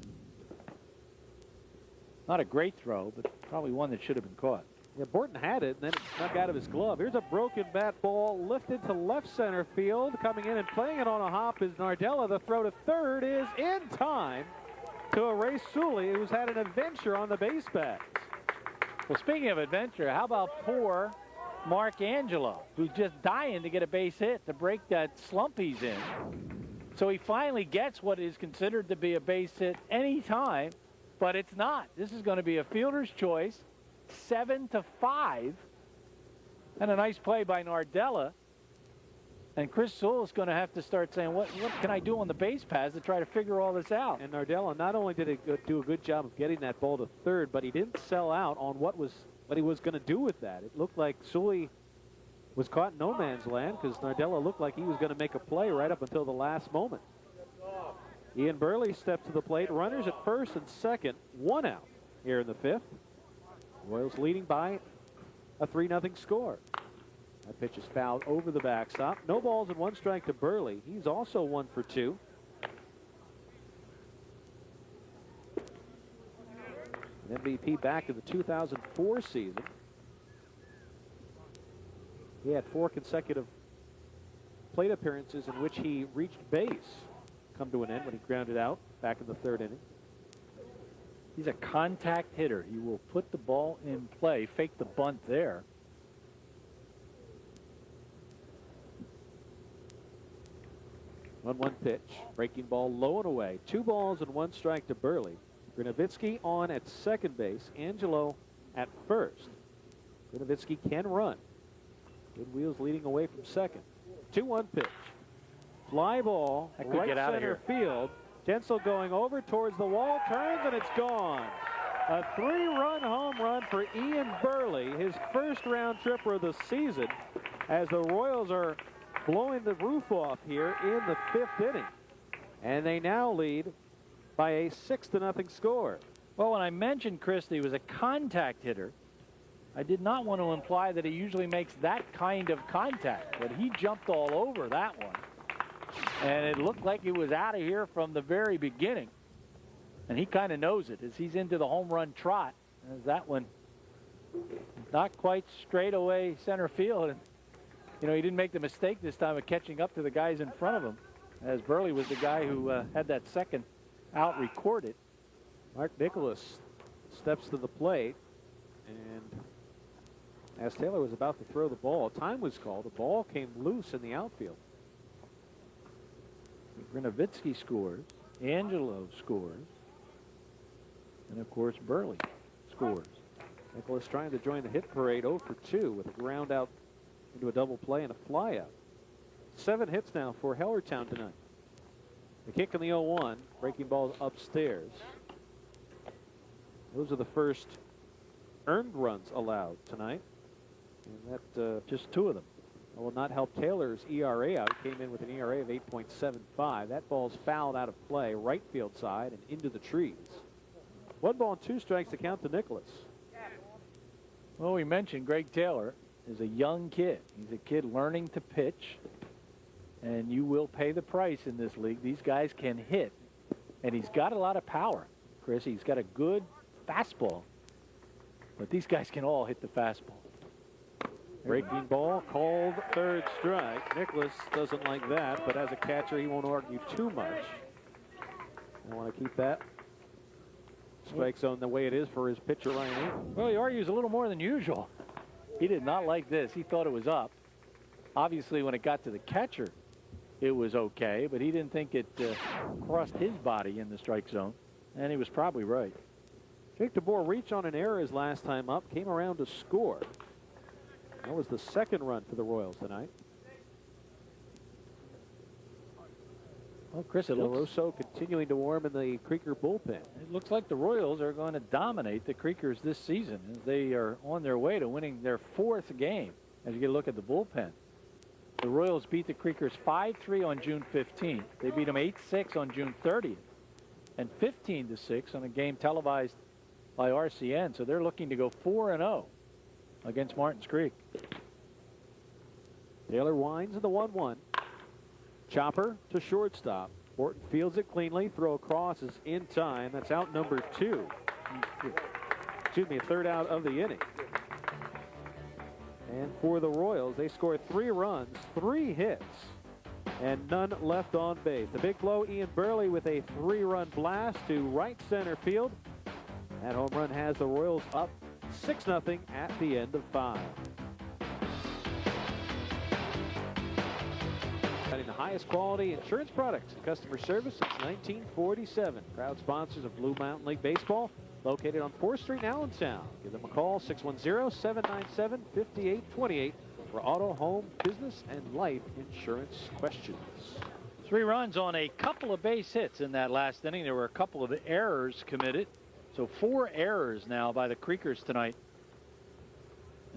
Not a great throw, but probably one that should have been caught. Yeah, Borton had it, and then it snuck out of his glove. Here's a broken bat ball lifted to left center field. Coming in and playing it on a hop is Nardella. The throw to third is in time to erase Sully, who's had an adventure on the base paths. Well, speaking of adventure, how about poor Mark Angelo, who's just dying to get a base hit to break that slump he's in. So he finally gets what is considered to be a base hit anytime, but it's not. This is going to be a fielder's choice. 7-5, and a nice play by Nardella. And Chris Sewell is going to have to start saying, what can I do on the base paths to try to figure all this out? And Nardella not only did he do a good job of getting that ball to third, but he didn't sell out on what he was going to do with that. It looked like Sully was caught in no man's land because Nardella looked like he was going to make a play right up until the last moment. Ian Burley stepped to the plate. Runners at first and second, 1 out here in the 5th. Royals leading by a 3-0 score. That pitch is fouled over the backstop. No balls and 1 strike to Burley. He's also 1 for 2. An MVP back in the 2004 season. He had 4 consecutive plate appearances in which he reached base. Come to an end when he grounded out back in the 3rd inning. He's a contact hitter. He will put the ball in play, fake the bunt there. One pitch. Breaking ball low and away. 2 balls and 1 strike to Burley. Grinovitsky on at second base. Angelo at first. Grinovitsky can run. Good Wheels leading away from second. 2-1 pitch. Fly ball. That could Right get out of center here. field. Gensel going over towards the wall. Turns and it's gone. A 3-run home run for Ian Burley. His first round tripper of the season. As the Royals are blowing the roof off here in the 5th inning. And they now lead by a 6-0 score. Well, when I mentioned, Chris, that he was a contact hitter, I did not want to imply that he usually makes that kind of contact, but he jumped all over that one. And it looked like he was out of here from the very beginning. And he kind of knows it as he's into the home run trot. As that one not quite straight away center field. And, you know, he didn't make the mistake this time of catching up to the guys in front of him, as Burley was the guy who had that second out recorded. Mark Nicholas steps to the plate, and as Taylor was about to throw the ball, time was called. The ball came loose in the outfield. Grinovitsky scores. Angelo scores. And, of course, Burley scores. Nicholas trying to join the hit parade 0 for 2 with a ground out into a double play and a fly out. 7 hits now for Hellertown tonight. The kick in the 0-1. Breaking balls upstairs. Those are the first earned runs allowed tonight. And that Just 2 of them. will not help Taylor's ERA out. He came in with an ERA of 8.75. That ball's fouled out of play, right field side and into the trees. 1 ball and 2 strikes to count to Nicholas. Well, we mentioned Greg Taylor is a young kid. He's a kid learning to pitch, and you will pay the price in this league. These guys can hit, and he's got a lot of power, Chris. He's got a good fastball, but these guys can all hit the fastball. Breaking ball called 3rd strike. Nicholas doesn't like that, but as a catcher, he won't argue too much. I want to keep that strike zone the way it is for his pitcher, Ryan Ames. Well, he argues a little more than usual. He did not like this. He thought it was up. Obviously, when it got to the catcher, it was okay, but he didn't think it crossed his body in the strike zone, and he was probably right. Jake DeBoer reached on an error his last time up, came around to score. That was the 2nd run for the Royals tonight. Well, Chris, Del Rosso continuing to warm in the Creeker bullpen. It looks like the Royals are going to dominate the Creekers this season, as they are on their way to winning their 4th game. As you get a look at the bullpen, the Royals beat the Creekers 5-3 on June 15th. They beat them 8-6 on June 30th, and 15-6 on a game televised by RCN. So they're looking to go 4-0 against Martins Creek. Taylor winds in the 1-1. Chopper to shortstop. Morton fields it cleanly. Throw across is in time. That's out number 2. Excuse me, 3rd out of the inning. And for the Royals, they scored 3 runs, 3 hits, and none left on base. The big blow, Ian Burley with a 3-run blast to right center field. That home run has the Royals up 6-0 at the end of 5. The highest quality insurance products and customer service since 1947. Proud sponsors of Blue Mountain League Baseball, located on 4th Street in Allentown. Give them a call, 610-797-5828 for auto, home, business, and life insurance questions. 3 runs on a couple of base hits in that last inning. There were a couple of errors committed. So 4 errors now by the Creekers tonight,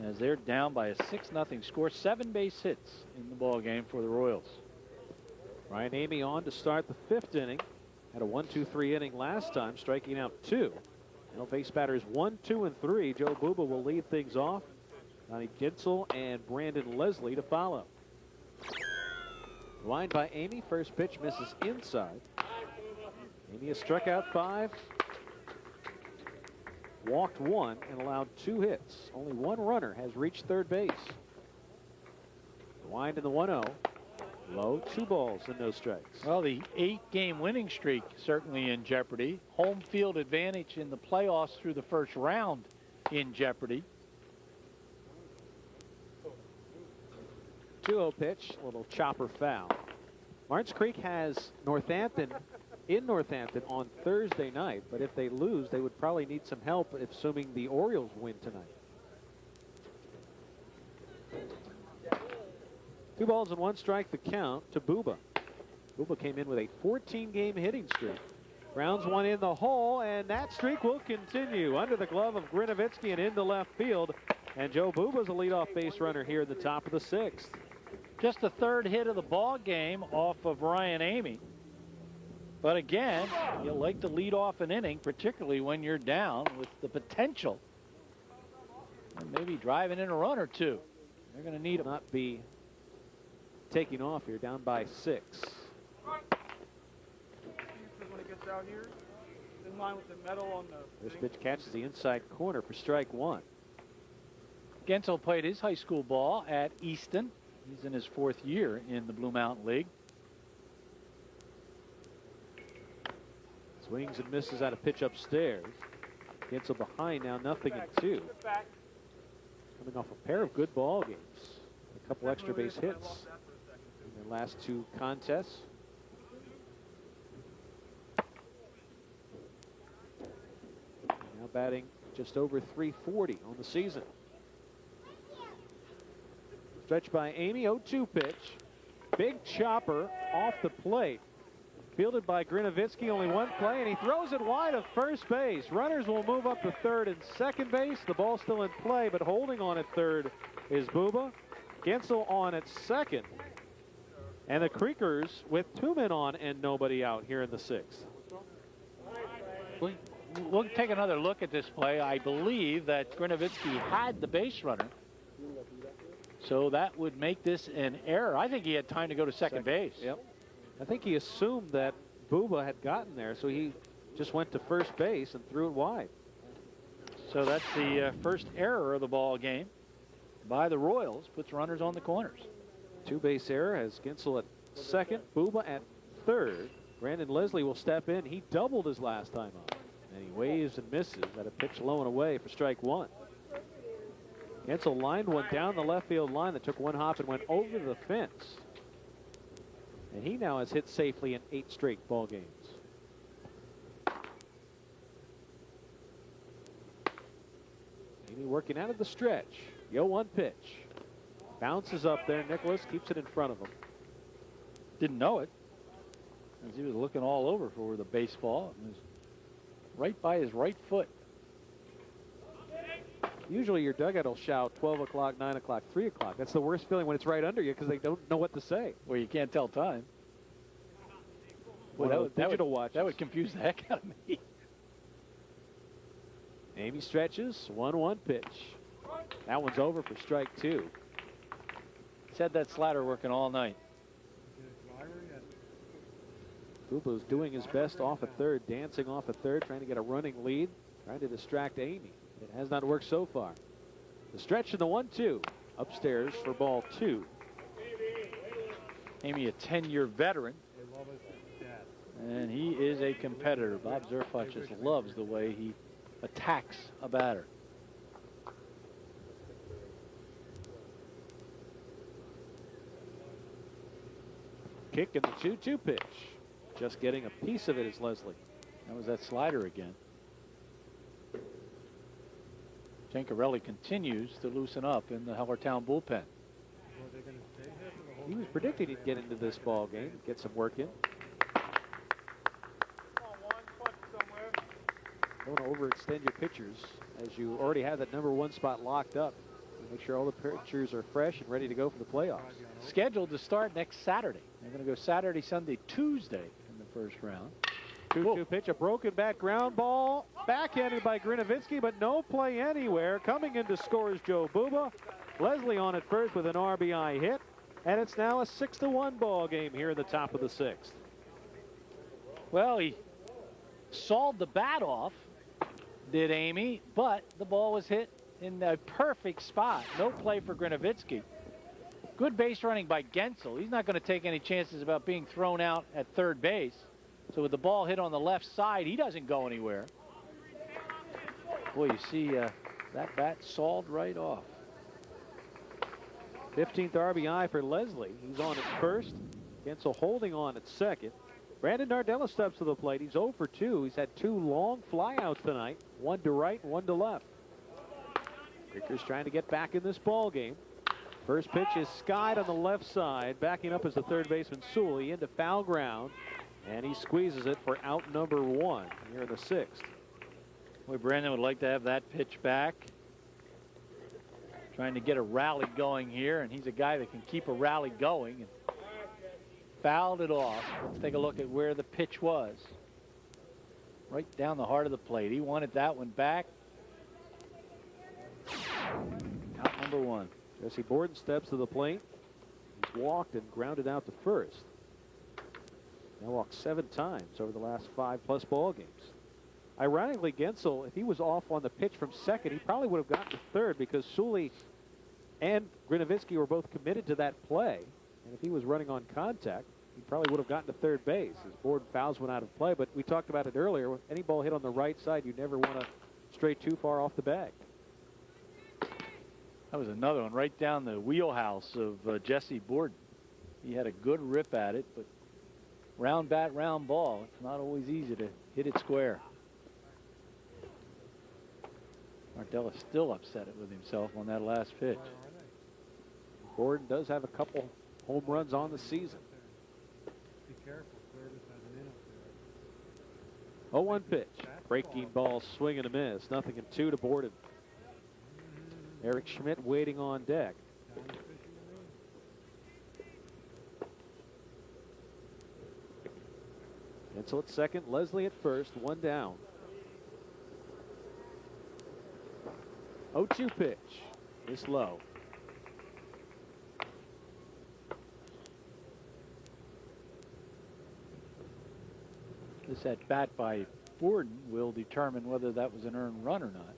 as they're down by a 6-0 score. 7 base hits in the ball game for the Royals. Ryan Amy on to start the 5th inning. Had a 1-2-3 inning last time, striking out 2. Now base batters 1, 2, and 3. Joe Buba will lead things off. Donnie Gensel and Brandon Leslie to follow. Wind by Amy. First pitch misses inside. Amy has struck out 5, walked 1, and allowed 2 hits. Only 1 runner has reached third base. Wind in the 1-0. Low, 2 balls and no strikes. Well, the 8-game winning streak certainly in jeopardy. Home field advantage in the playoffs through the first round in jeopardy. 2-0 pitch, a little chopper foul. Martins Creek has Northampton in Northampton on Thursday night, but if they lose, they would probably need some help, assuming the Orioles win tonight. 2 balls and 1 strike the count to Buba. Buba came in with a 14-game hitting streak. Grounds 1 in the hole, and that streak will continue under the glove of Grinovitsky and into left field. And Joe Buba's a leadoff base runner here at the top of the 6th. Just the 3rd hit of the ball game off of Ryan Amy. But again, you like to lead off an inning, particularly when you're down, with the potential and maybe driving in a run or 2. They're going to need Not be taking off here, down by 6. When it gets out here, in line with the metal on the This pitch catches the inside corner for strike 1. Gensel played his high school ball at Easton. He's in his 4th year in the Blue Mountain League. Swings and misses out a pitch upstairs. Gensel behind now, 0-2. Coming off a pair of good ball games. A couple extra base hits in their last 2 contests. Now batting just over .340 on the season. Stretch by Amy, 0-2 pitch. Big chopper off the plate. Fielded by Grinovitsky, only 1 play, and he throws it wide of first base. Runners will move up to 3rd and 2nd base. The ball's still in play, but holding on at 3rd is Buba. Gensel on at 2nd. And the Creekers with 2 men on and nobody out here in the 6th. We'll take another look at this play. I believe that Grinovitsky had the base runner. So that would make this an error. I think he had time to go to second base. Yep. I think he assumed that Buba had gotten there, so he just went to first base and threw it wide. So that's the first error of the ball game by the Royals. Puts runners on the corners. 2-base error has Gensel at 2nd, Buba at 3rd. Brandon Leslie will step in. He doubled his last time up. And he waves and misses at a pitch low and away for strike 1. Gensel lined one down the left field line that took 1 hop and went over the fence. And he now has hit safely in 8 straight ball games. Amy working out of the stretch. 0-1 pitch. Bounces up there. Nicholas keeps it in front of him. Didn't know it, as he was looking all over for the baseball. It was right by his right foot. Usually your dugout will shout 12 o'clock, 9 o'clock, 3 o'clock. That's the worst feeling when it's right under you because they don't know what to say. Well, you can't tell time. Well, digital watches. That would confuse the heck out of me. Amy stretches. 1-1 pitch. That one's over for strike 2. He's had that slider working all night. Buba's doing his best off at 3rd, dancing off at 3rd, trying to get a running lead, trying to distract Amy. It has not worked so far. The stretch and the 1-2 upstairs for ball 2. Amy, a 10-year veteran, and he is a competitor. Bob Zerfach just loves the way he attacks a batter. Kick in the 2-2 pitch. Just getting a piece of it is Leslie. That was that slider again. Jancarelli continues to loosen up in the Hellertown bullpen. He was predicting he'd get into this ball game, get some work in. Don't want to overextend your pitchers as you already have that #1 spot locked up. Make sure all the pitchers are fresh and ready to go for the playoffs. Scheduled to start next Saturday. They're going to go Saturday, Sunday, Tuesday in the first round. 2-2 pitch, a broken bat ground ball. Backhanded by Grinovitsky, but no play anywhere. Coming in to score is Joe Buba. Leslie on at first with an RBI hit, and it's now a 6-1 ball game here in the top of the 6th. Well, he sawed the bat off, did Amy, but the ball was hit in a perfect spot. No play for Grinovitsky. Good base running by Gensel. He's not going to take any chances about being thrown out at third base. So with the ball hit on the left side, he doesn't go anywhere. Boy, you see that bat sawed right off. 15th RBI for Leslie. He's on at first. Gensel holding on at second. Brandon Nardella steps to the plate. He's 0 for 2. He's had 2 long flyouts tonight. 1 to right, 1 to left. Creekers trying to get back in this ball game. First pitch is skied on the left side. Backing up is the third baseman Sully into foul ground. And he squeezes it for out number 1 here in the 6th. Boy, Brandon would like to have that pitch back. Trying to get a rally going here, and he's a guy that can keep a rally going. And fouled it off. Let's take a look at where the pitch was. Right down the heart of the plate. He wanted that one back. Out number 1. Jesse Borden steps to the plate. He's walked and grounded out to first. Now walked 7 times over the last 5+ ball games. Ironically, Gensel, if he was off on the pitch from second, he probably would have gotten to third because Sully and Grinovitsky were both committed to that play. And if he was running on contact, he probably would have gotten to third base as Borden fouls one out of play. But we talked about it earlier. With any ball hit on the right side, you never want to stray too far off the bag. That was another one right down the wheelhouse of Jesse Borden. He had a good rip at it, but round bat, round ball. It's not always easy to hit it square. Nardella's still upset with himself on that last pitch. Borden does have a couple home runs on the season. Be careful. Curtis has an 0-1 pitch. Breaking ball, swing and a miss. 0-2 to Borden. Eric Schmidt waiting on deck. Gensel at second, Leslie at first, 1 down. 0-2 pitch. It's low. This at bat by Borden will determine whether that was an earned run or not.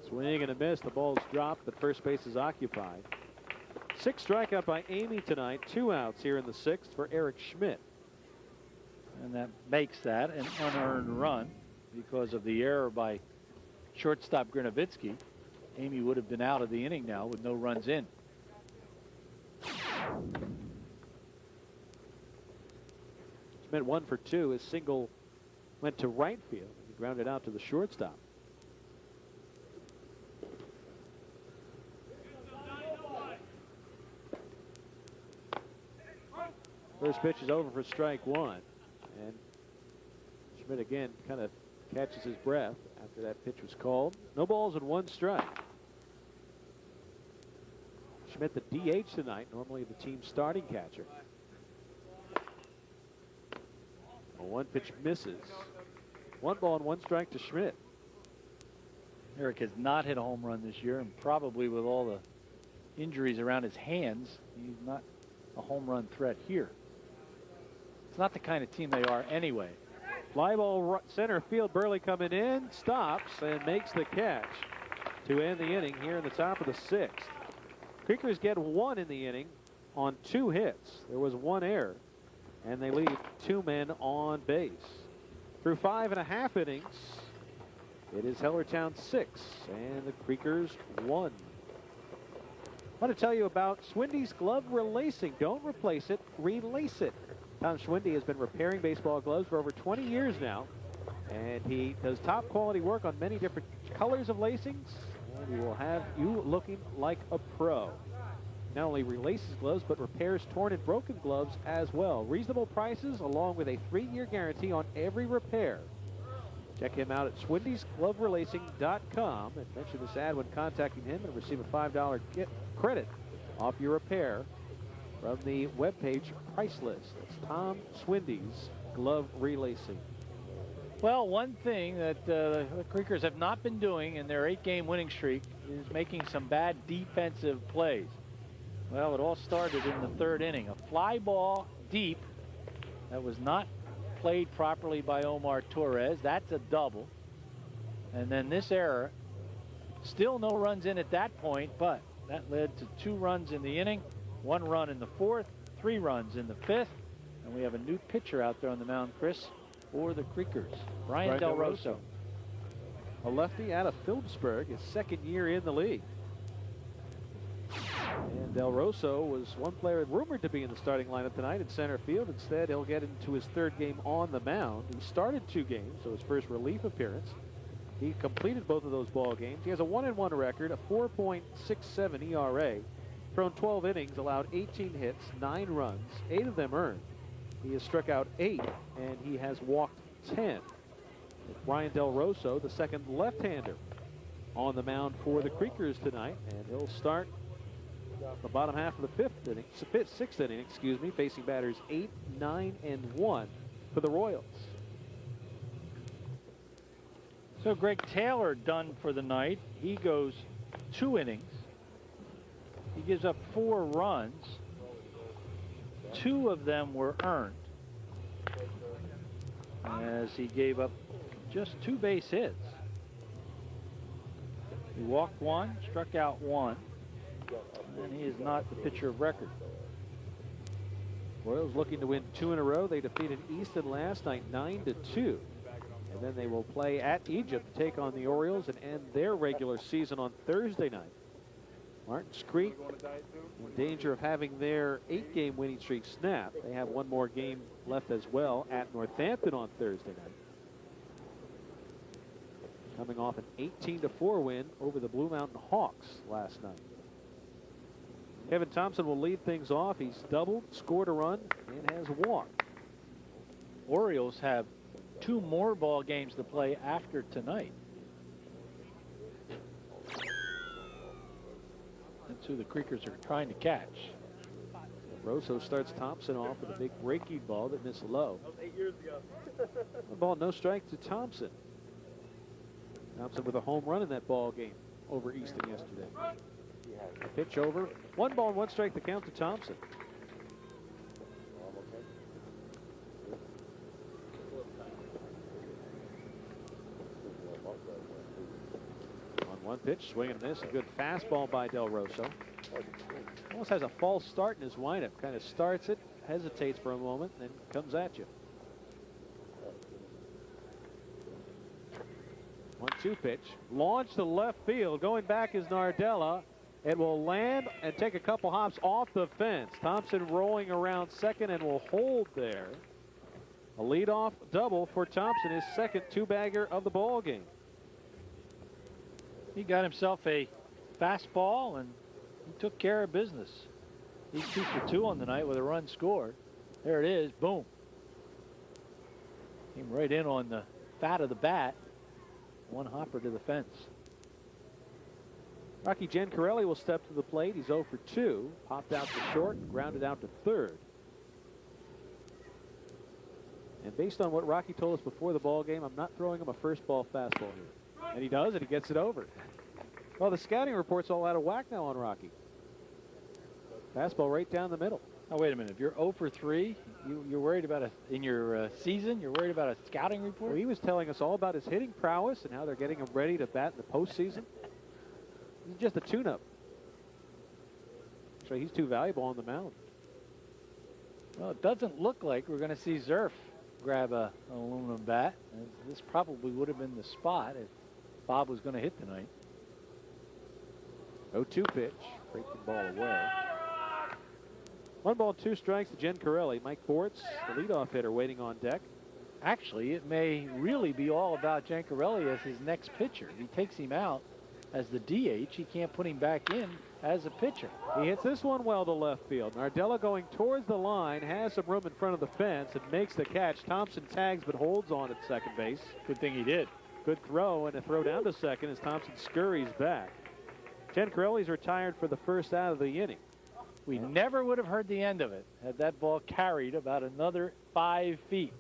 Swing and a miss. The ball's dropped, but first base is occupied. 6 strikeout by Amy tonight. 2 outs here in the 6th for Eric Schmidt. And that makes that an unearned run because of the error by shortstop Grinovitsky. Amy would have been out of the inning now with no runs in. Schmidt 1 for 2. His single went to right field. He grounded out to the shortstop. First pitch is over for strike 1. And Schmidt again kind of catches his breath after that pitch was called. No balls and 1 strike. Schmidt the DH tonight, normally the team's starting catcher. A 1 pitch misses. 1 ball and 1 strike to Schmidt. Eric has not hit a home run this year, and probably with all the injuries around his hands, he's not a home run threat here. It's not the kind of team they are anyway. Fly ball center field. Burley coming in, stops and makes the catch to end the inning here in the top of the 6th. Creekers get 1 in the inning on 2 hits. There was 1 error, and they leave 2 men on base. Through 5.5 innings, it is Hellertown 6 and the Creekers 1. I want to tell you about Schwindy's glove relacing. Don't replace it, relace it. Tom Schwindy has been repairing baseball gloves for over 20 years now, and he does top quality work on many different colors of lacings, and he will have you looking like a pro. Not only relaces gloves, but repairs torn and broken gloves as well. Reasonable prices along with a 3-year guarantee on every repair. Check him out at Swindy'sGloveRelacing.com and mention this ad when contacting him and receive a $5 credit off your repair from the webpage price list. That's Tom Schwindy's Glove Relacing. Well, one thing that the Creekers have not been doing in their 8-game winning streak is making some bad defensive plays. Well, it all started in the third inning. A fly ball deep that was not played properly by Omar Torres. That's a double. And then this error, still no runs in at that point, but that led to 2 runs in the inning, 1 run in the 4th, 3 runs in the 5th. And we have a new pitcher out there on the mound, Chris, for the Creekers, Brian Del Rosso. A lefty out of Phillipsburg, his 2nd year in the league. And Del Rosso was one player rumored to be in the starting lineup tonight in center field. Instead, he'll get into his 3rd game on the mound. He started 2 games, so his first relief appearance. He completed both of those ball games. He has a 1-1 record, a 4.67 ERA, thrown 12 innings, allowed 18 hits, 9 runs, 8 of them earned. He has struck out 8, and he has walked 10. Brian Del Rosso, the 2nd left-hander, on the mound for the Creekers tonight, and he'll start the bottom half of the 6th inning, excuse me, facing batters 8, 9, and 1 for the Royals. So Greg Taylor done for the night. He goes 2 innings. He gives up 4 runs. 2 of them were earned, as he gave up just 2 base hits. He walked 1, struck out 1, and he is not the pitcher of record. Royals looking to win 2 in a row. They defeated Easton last night 9-2. And then they will play at Egypt to take on the Orioles and end their regular season on Thursday night. Martins Creek in danger of having their 8-game winning streak snapped. They have 1 more game left as well at Northampton on Thursday night. Coming off an 18-4 win over the Blue Mountain Hawks last night. Kevin Thompson will lead things off. He's doubled, scored a run, and has walked. Orioles have 2 more ball games to play after tonight. That's who the Creekers are trying to catch. Rosso starts Thompson off with a big breaking ball that missed low. That was 8 years ago. The ball, no strike to Thompson. Thompson with a home run in that ball game over Easton yesterday. A pitch over. 1 ball and 1 strike to count to Thompson. On 1 pitch, swing and miss. A good fastball by Del Rosso. Almost has a false start in his windup. Kind of starts it, hesitates for a moment, then comes at you. 1-2 pitch. Launched to left field. Going back is Nardella. It will land and take a couple hops off the fence. Thompson rolling around second and will hold there. A leadoff double for Thompson, his 2nd 2-bagger of the ball game. He got himself a fastball and he took care of business. He's 2 for 2 on the night with a run scored. There it is, boom. Came right in on the fat of the bat. 1 hopper to the fence. Rocky Giancarelli will step to the plate. He's 0 for 2. Popped out to short and grounded out to third. And based on what Rocky told us before the ball game, I'm not throwing him a first ball fastball here. And he does, and he gets it over. Well, the scouting report's all out of whack now on Rocky. Fastball right down the middle. Now, wait a minute. If you're 0 for 3, you're worried about in your season, you're worried about a scouting report? Well, he was telling us all about his hitting prowess and how they're getting him ready to bat in the postseason. This is just a tune-up. So he's too valuable on the mound. Well, it doesn't look like we're going to see Zerf grab an aluminum bat. This probably would have been the spot if Bob was going to hit tonight. 0-2 pitch. Breaking ball away. 1 ball, 2 strikes to Giancarelli. Mike Bortz, the leadoff hitter, waiting on deck. Actually, it may really be all about Giancarelli as his next pitcher. If he takes him out as the DH, he can't put him back in as a pitcher. He hits this one well to left field. Nardella going towards the line, has some room in front of the fence and makes the catch. Thompson tags but holds on at second base. Good thing he did. Good throw and a throw down to second as Thompson scurries back. Giancarelli's retired for the first out of the inning. We never would have heard the end of it had that ball carried about another 5 feet.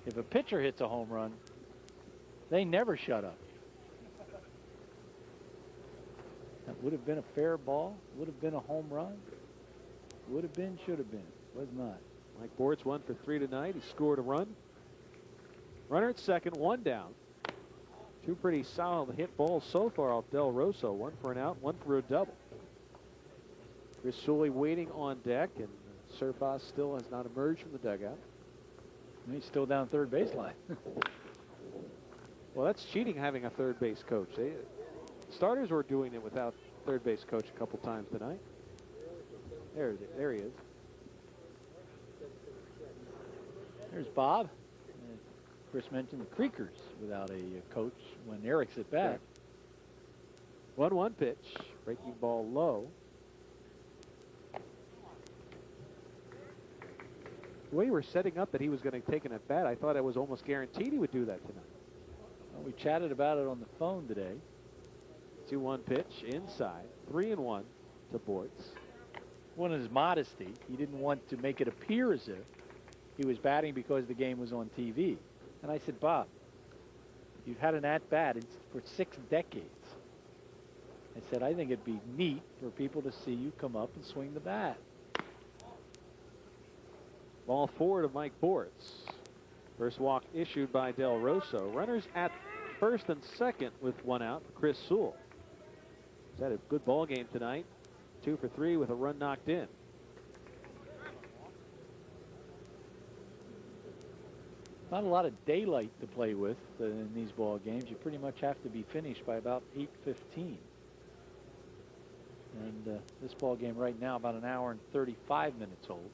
If a pitcher hits a home run, they never shut up. Would have been a fair ball. Would have been a home run. Would have been, should have been. Was not. Mike Bortz 1 for 3 tonight. He scored a run. Runner at second, one down. Two pretty solid hit balls so far off Del Rosso. One for an out, one for a double. Chris Sully waiting on deck, and Surfas still has not emerged from the dugout. He's still down third baseline. Well, that's cheating having a third base coach. Starters were doing it without third base coach a couple times tonight. There he is. There's Bob. Chris mentioned the Creekers without a coach when Eric's at bat. 1-1 pitch. Breaking ball low. The way we were setting up that he was going to take an at bat, I thought it was almost guaranteed he would do that tonight. Well, we chatted about it on the phone today. 2-1 pitch inside. 3-1 to Bortz. One of his modesty, he didn't want to make it appear as if he was batting because the game was on TV. And I said, Bob, you've had an at-bat for 6 decades. I said, I think it'd be neat for people to see you come up and swing the bat. Ball forward of Mike Bortz. First walk issued by Del Rosso. Runners at first and second with one out for Chris Sewell. He's had a good ball game tonight. 2 for 3 with a run knocked in. Not a lot of daylight to play with in these ball games. You pretty much have to be finished by about 8:15. And this ball game right now about an hour and 35 minutes old.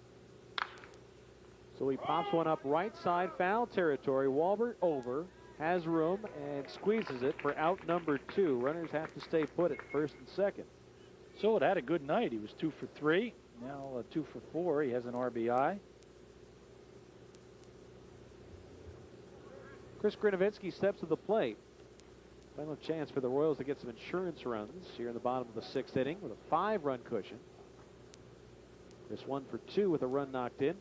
So he pops one up right side, foul territory. Walbert over, has room, and squeezes it for out number 2. Runners have to stay put at first and second. So it had a good night. He was 2 for 3. Now 2 for 4. He has an RBI. Chris Grinovitsky steps to the plate. Final chance for the Royals to get some insurance runs here in the bottom of the 6th inning with a 5-run cushion. Chris 1 for 2 with a run knocked in.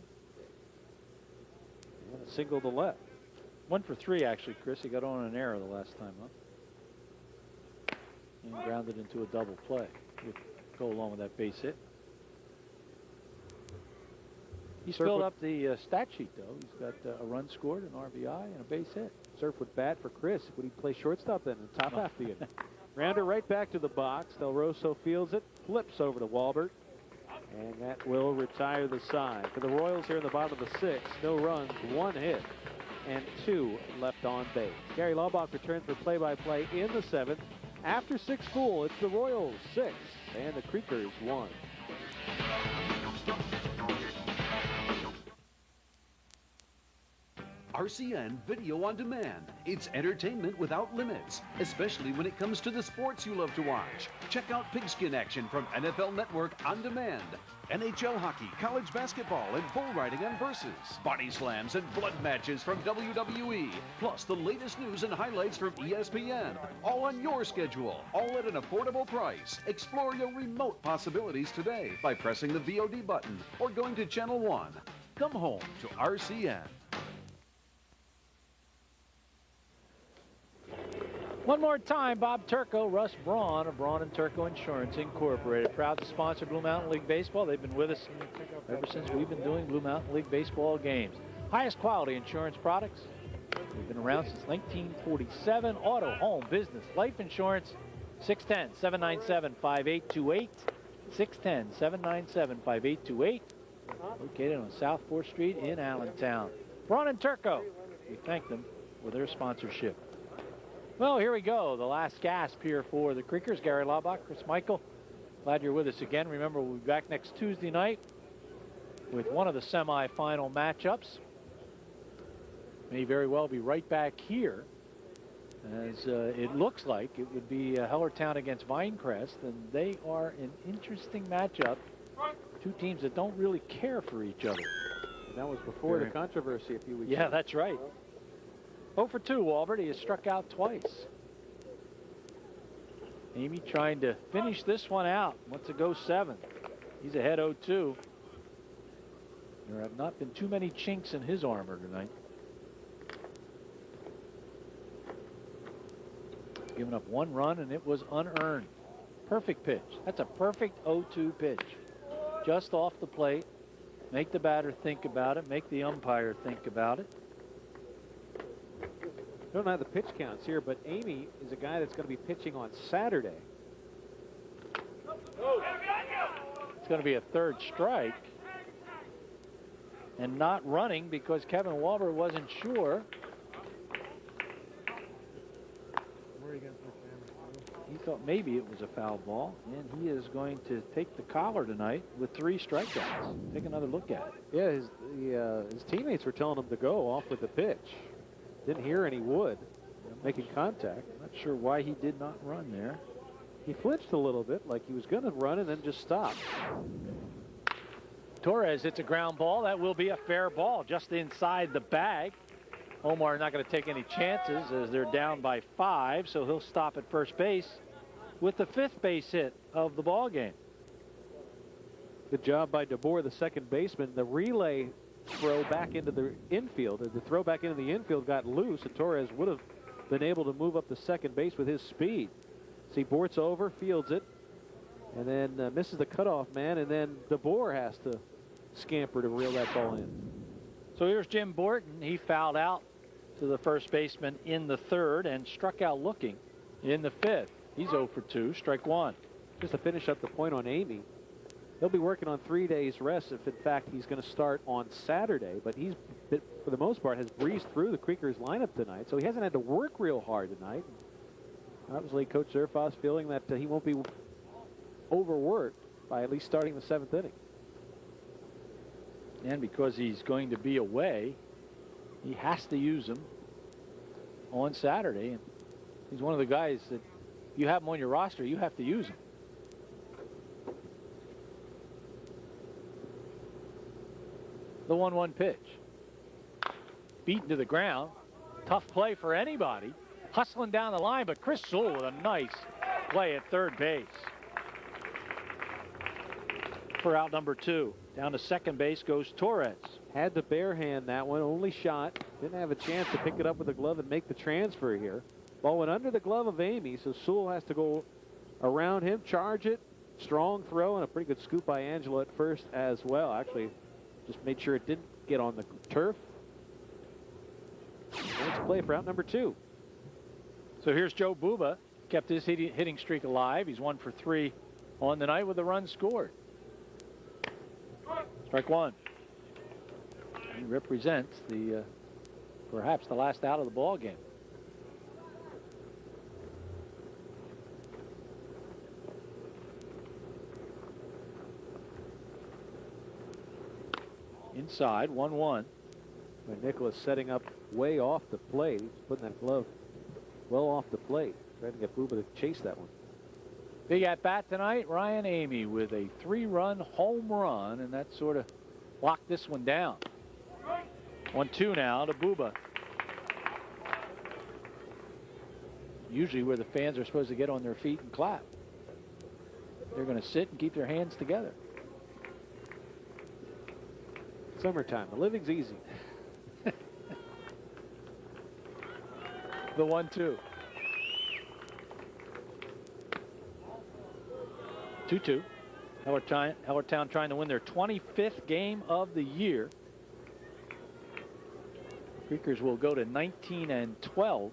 And a single to left. 1 for 3, actually, Chris. He got on an error the last time up. And grounded into a double play. Would go along with that base hit. He's filled up the stat sheet, though. He's got a run scored, an RBI, and a base hit. Surf would bat for Chris. Would he play shortstop then in the top half of the inning? Rounder right back to the box. Del Rosso fields it, flips over to Walbert, and that will retire the side. For the Royals here in the bottom of the 6th, no runs, 1 hit, and 2 left on base. Gary Laubach returns for play-by-play in the 7th. After 6 full, it's the Royals 6 and the Creekers 1. RCN Video on Demand. It's entertainment without limits, especially when it comes to the sports you love to watch. Check out pigskin action from NFL Network on demand. NHL hockey, college basketball, and bull riding on Versus. Body slams and blood matches from WWE. Plus the latest news and highlights from ESPN. All on your schedule, all at an affordable price. Explore your remote possibilities today by pressing the VOD button or going to Channel 1. Come home to RCN. One more time, Bob Turco, Russ Braun of Braun and Turco Insurance Incorporated. Proud to sponsor Blue Mountain League Baseball. They've been with us ever since we've been doing Blue Mountain League Baseball games. Highest quality insurance products. We've been around since 1947. Auto, home, business, life insurance. 610-797-5828. 610-797-5828. Located on South 4th Street in Allentown. Braun and Turco. We thank them for their sponsorship. Well, here we go. The last gasp here for the Creekers. Gary Laubach, Chris Michael. Glad you're with us again. Remember, we'll be back next Tuesday night with one of the semifinal matchups. May very well be right back here, as it looks like it would be Hellertown against Vinecrest, and they are an interesting matchup. Two teams that don't really care for each other. And that was before the controversy a few weeks ago. Yeah, that's right. 0 for 2, Walbert. He has struck out twice. Amy trying to finish this one out. Wants to go 7. He's ahead 0-2. There have not been too many chinks in his armor tonight. Giving up 1 run, and it was unearned. Perfect pitch. That's a perfect 0-2 pitch. Just off the plate. Make the batter think about it. Make the umpire think about it. Don't have the pitch counts here, but Amy is a guy that's going to be pitching on Saturday. It's going to be a third strike. And not running because Kevin Walber wasn't sure. Where are you going to put Cameron? He thought maybe it was a foul ball, and he is going to take the collar tonight with 3 strikeouts. Take another look at it. Yeah, his teammates were telling him to go off with the pitch. Didn't hear any wood making contact. Not sure why he did not run there. He flinched a little bit like he was going to run and then just stopped. Torres hits a ground ball. That will be a fair ball just inside the bag. Omar not going to take any chances as they're down by 5, so he'll stop at first base with the 5th base hit of the ball game. Good job by DeBoer, the second baseman. The relay throw back into the infield. The throw back into the infield got loose, and Torres would have been able to move up the second base with his speed. See, Bort's over, fields it, and then misses the cutoff man, and then DeBoer has to scamper to reel that ball in. So here's Jim Borton. He fouled out to the first baseman in the 3rd and struck out looking in the 5th. He's 0 for 2, strike 1. Just to finish up the point on Amy, he'll be working on 3 days rest if in fact he's going to start on Saturday, but he's, for the most part, has breezed through the Creekers lineup tonight, so he hasn't had to work real hard tonight. Obviously, Coach Zerfas feeling that he won't be overworked by at least starting the 7th inning. And because he's going to be away, he has to use him on Saturday. And he's one of the guys that you have him on your roster, you have to use him. The 1-1 pitch. Beaten to the ground. Tough play for anybody. Hustling down the line, but Chris Sewell with a nice play at third base. For out number 2. Down to second base goes Torres. Had to bare hand that one, only shot. Didn't have a chance to pick it up with the glove and make the transfer here. Ball went under the glove of Amy, so Sewell has to go around him, charge it. Strong throw and a pretty good scoop by Angela at first as well. Actually, just made sure it didn't get on the turf. Nice play for out number 2. So here's Joe Buba. Kept his hitting streak alive. He's 1 for 3 on the night with a run scored. Strike 1. He represents the perhaps the last out of the ball game. Inside, 1-1. Nicholas setting up way off the plate. He's putting that glove well off the plate. Trying to get Buba to chase that one. Big at bat tonight, Ryan Amy with a 3-run home run, and that sort of locked this one down. 1-2 now to Buba. Usually where the fans are supposed to get on their feet and clap. They're going to sit and keep their hands together. Summertime, the living's easy. The 1-2. 2-2. Hellertown trying to win their 25th game of the year. Creekers will go to 19-12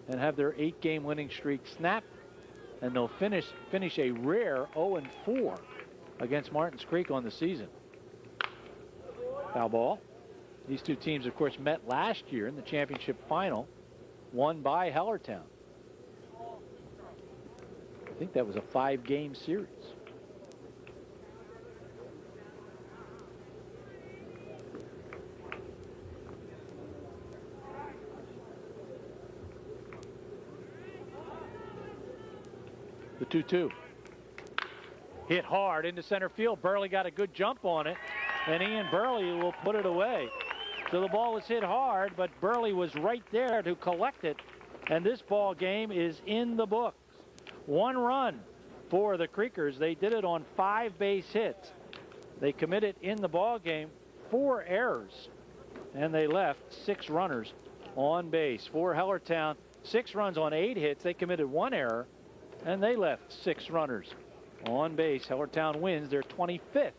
and have their 8-game winning streak snapped, and they'll finish a rare 0-4 against Martins Creek on the season. Foul ball. These two teams, of course, met last year in the championship final, won by Hellertown. I think that was a 5-game series. The 2-2. Hit hard into center field. Burley got a good jump on it, and Ian Burley will put it away. So the ball was hit hard, but Burley was right there to collect it, and this ball game is in the books. 1 run for the Creekers. They did it on 5 base hits. They committed in the ball game 4 errors, and they left 6 runners on base. For Hellertown, 6 runs on 8 hits. They committed 1 error, and they left 6 runners on base. Hellertown wins their 25th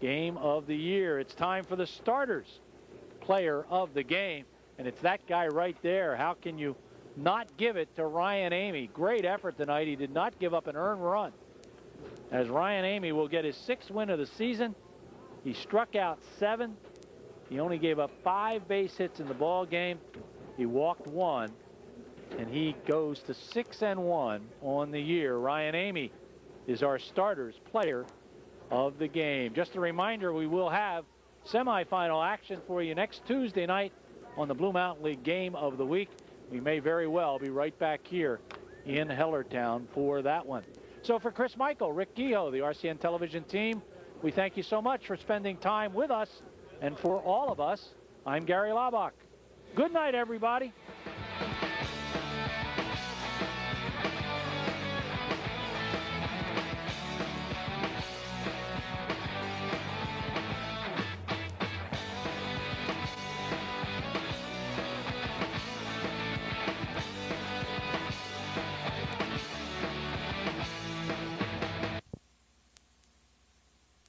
game of the year. It's time for the starters player of the game, and it's that guy right there. How can you not give it to Ryan Amy? Great effort tonight. He did not give up an earned run, as Ryan Amy will get his 6th win of the season. He struck out 7. He only gave up 5 base hits in the ball game. He walked 1, and he goes to 6-1 on the year. Ryan Amy is our starters player of the game. Just a reminder, we will have semifinal action for you next Tuesday night on the Blue Mountain League Game of the Week. We may very well be right back here in Hellertown for that one. So for Chris Michael, Rick Kehoe, the RCN television team, we thank you so much for spending time with us. And for all of us, I'm Gary Laubach. Good night, everybody.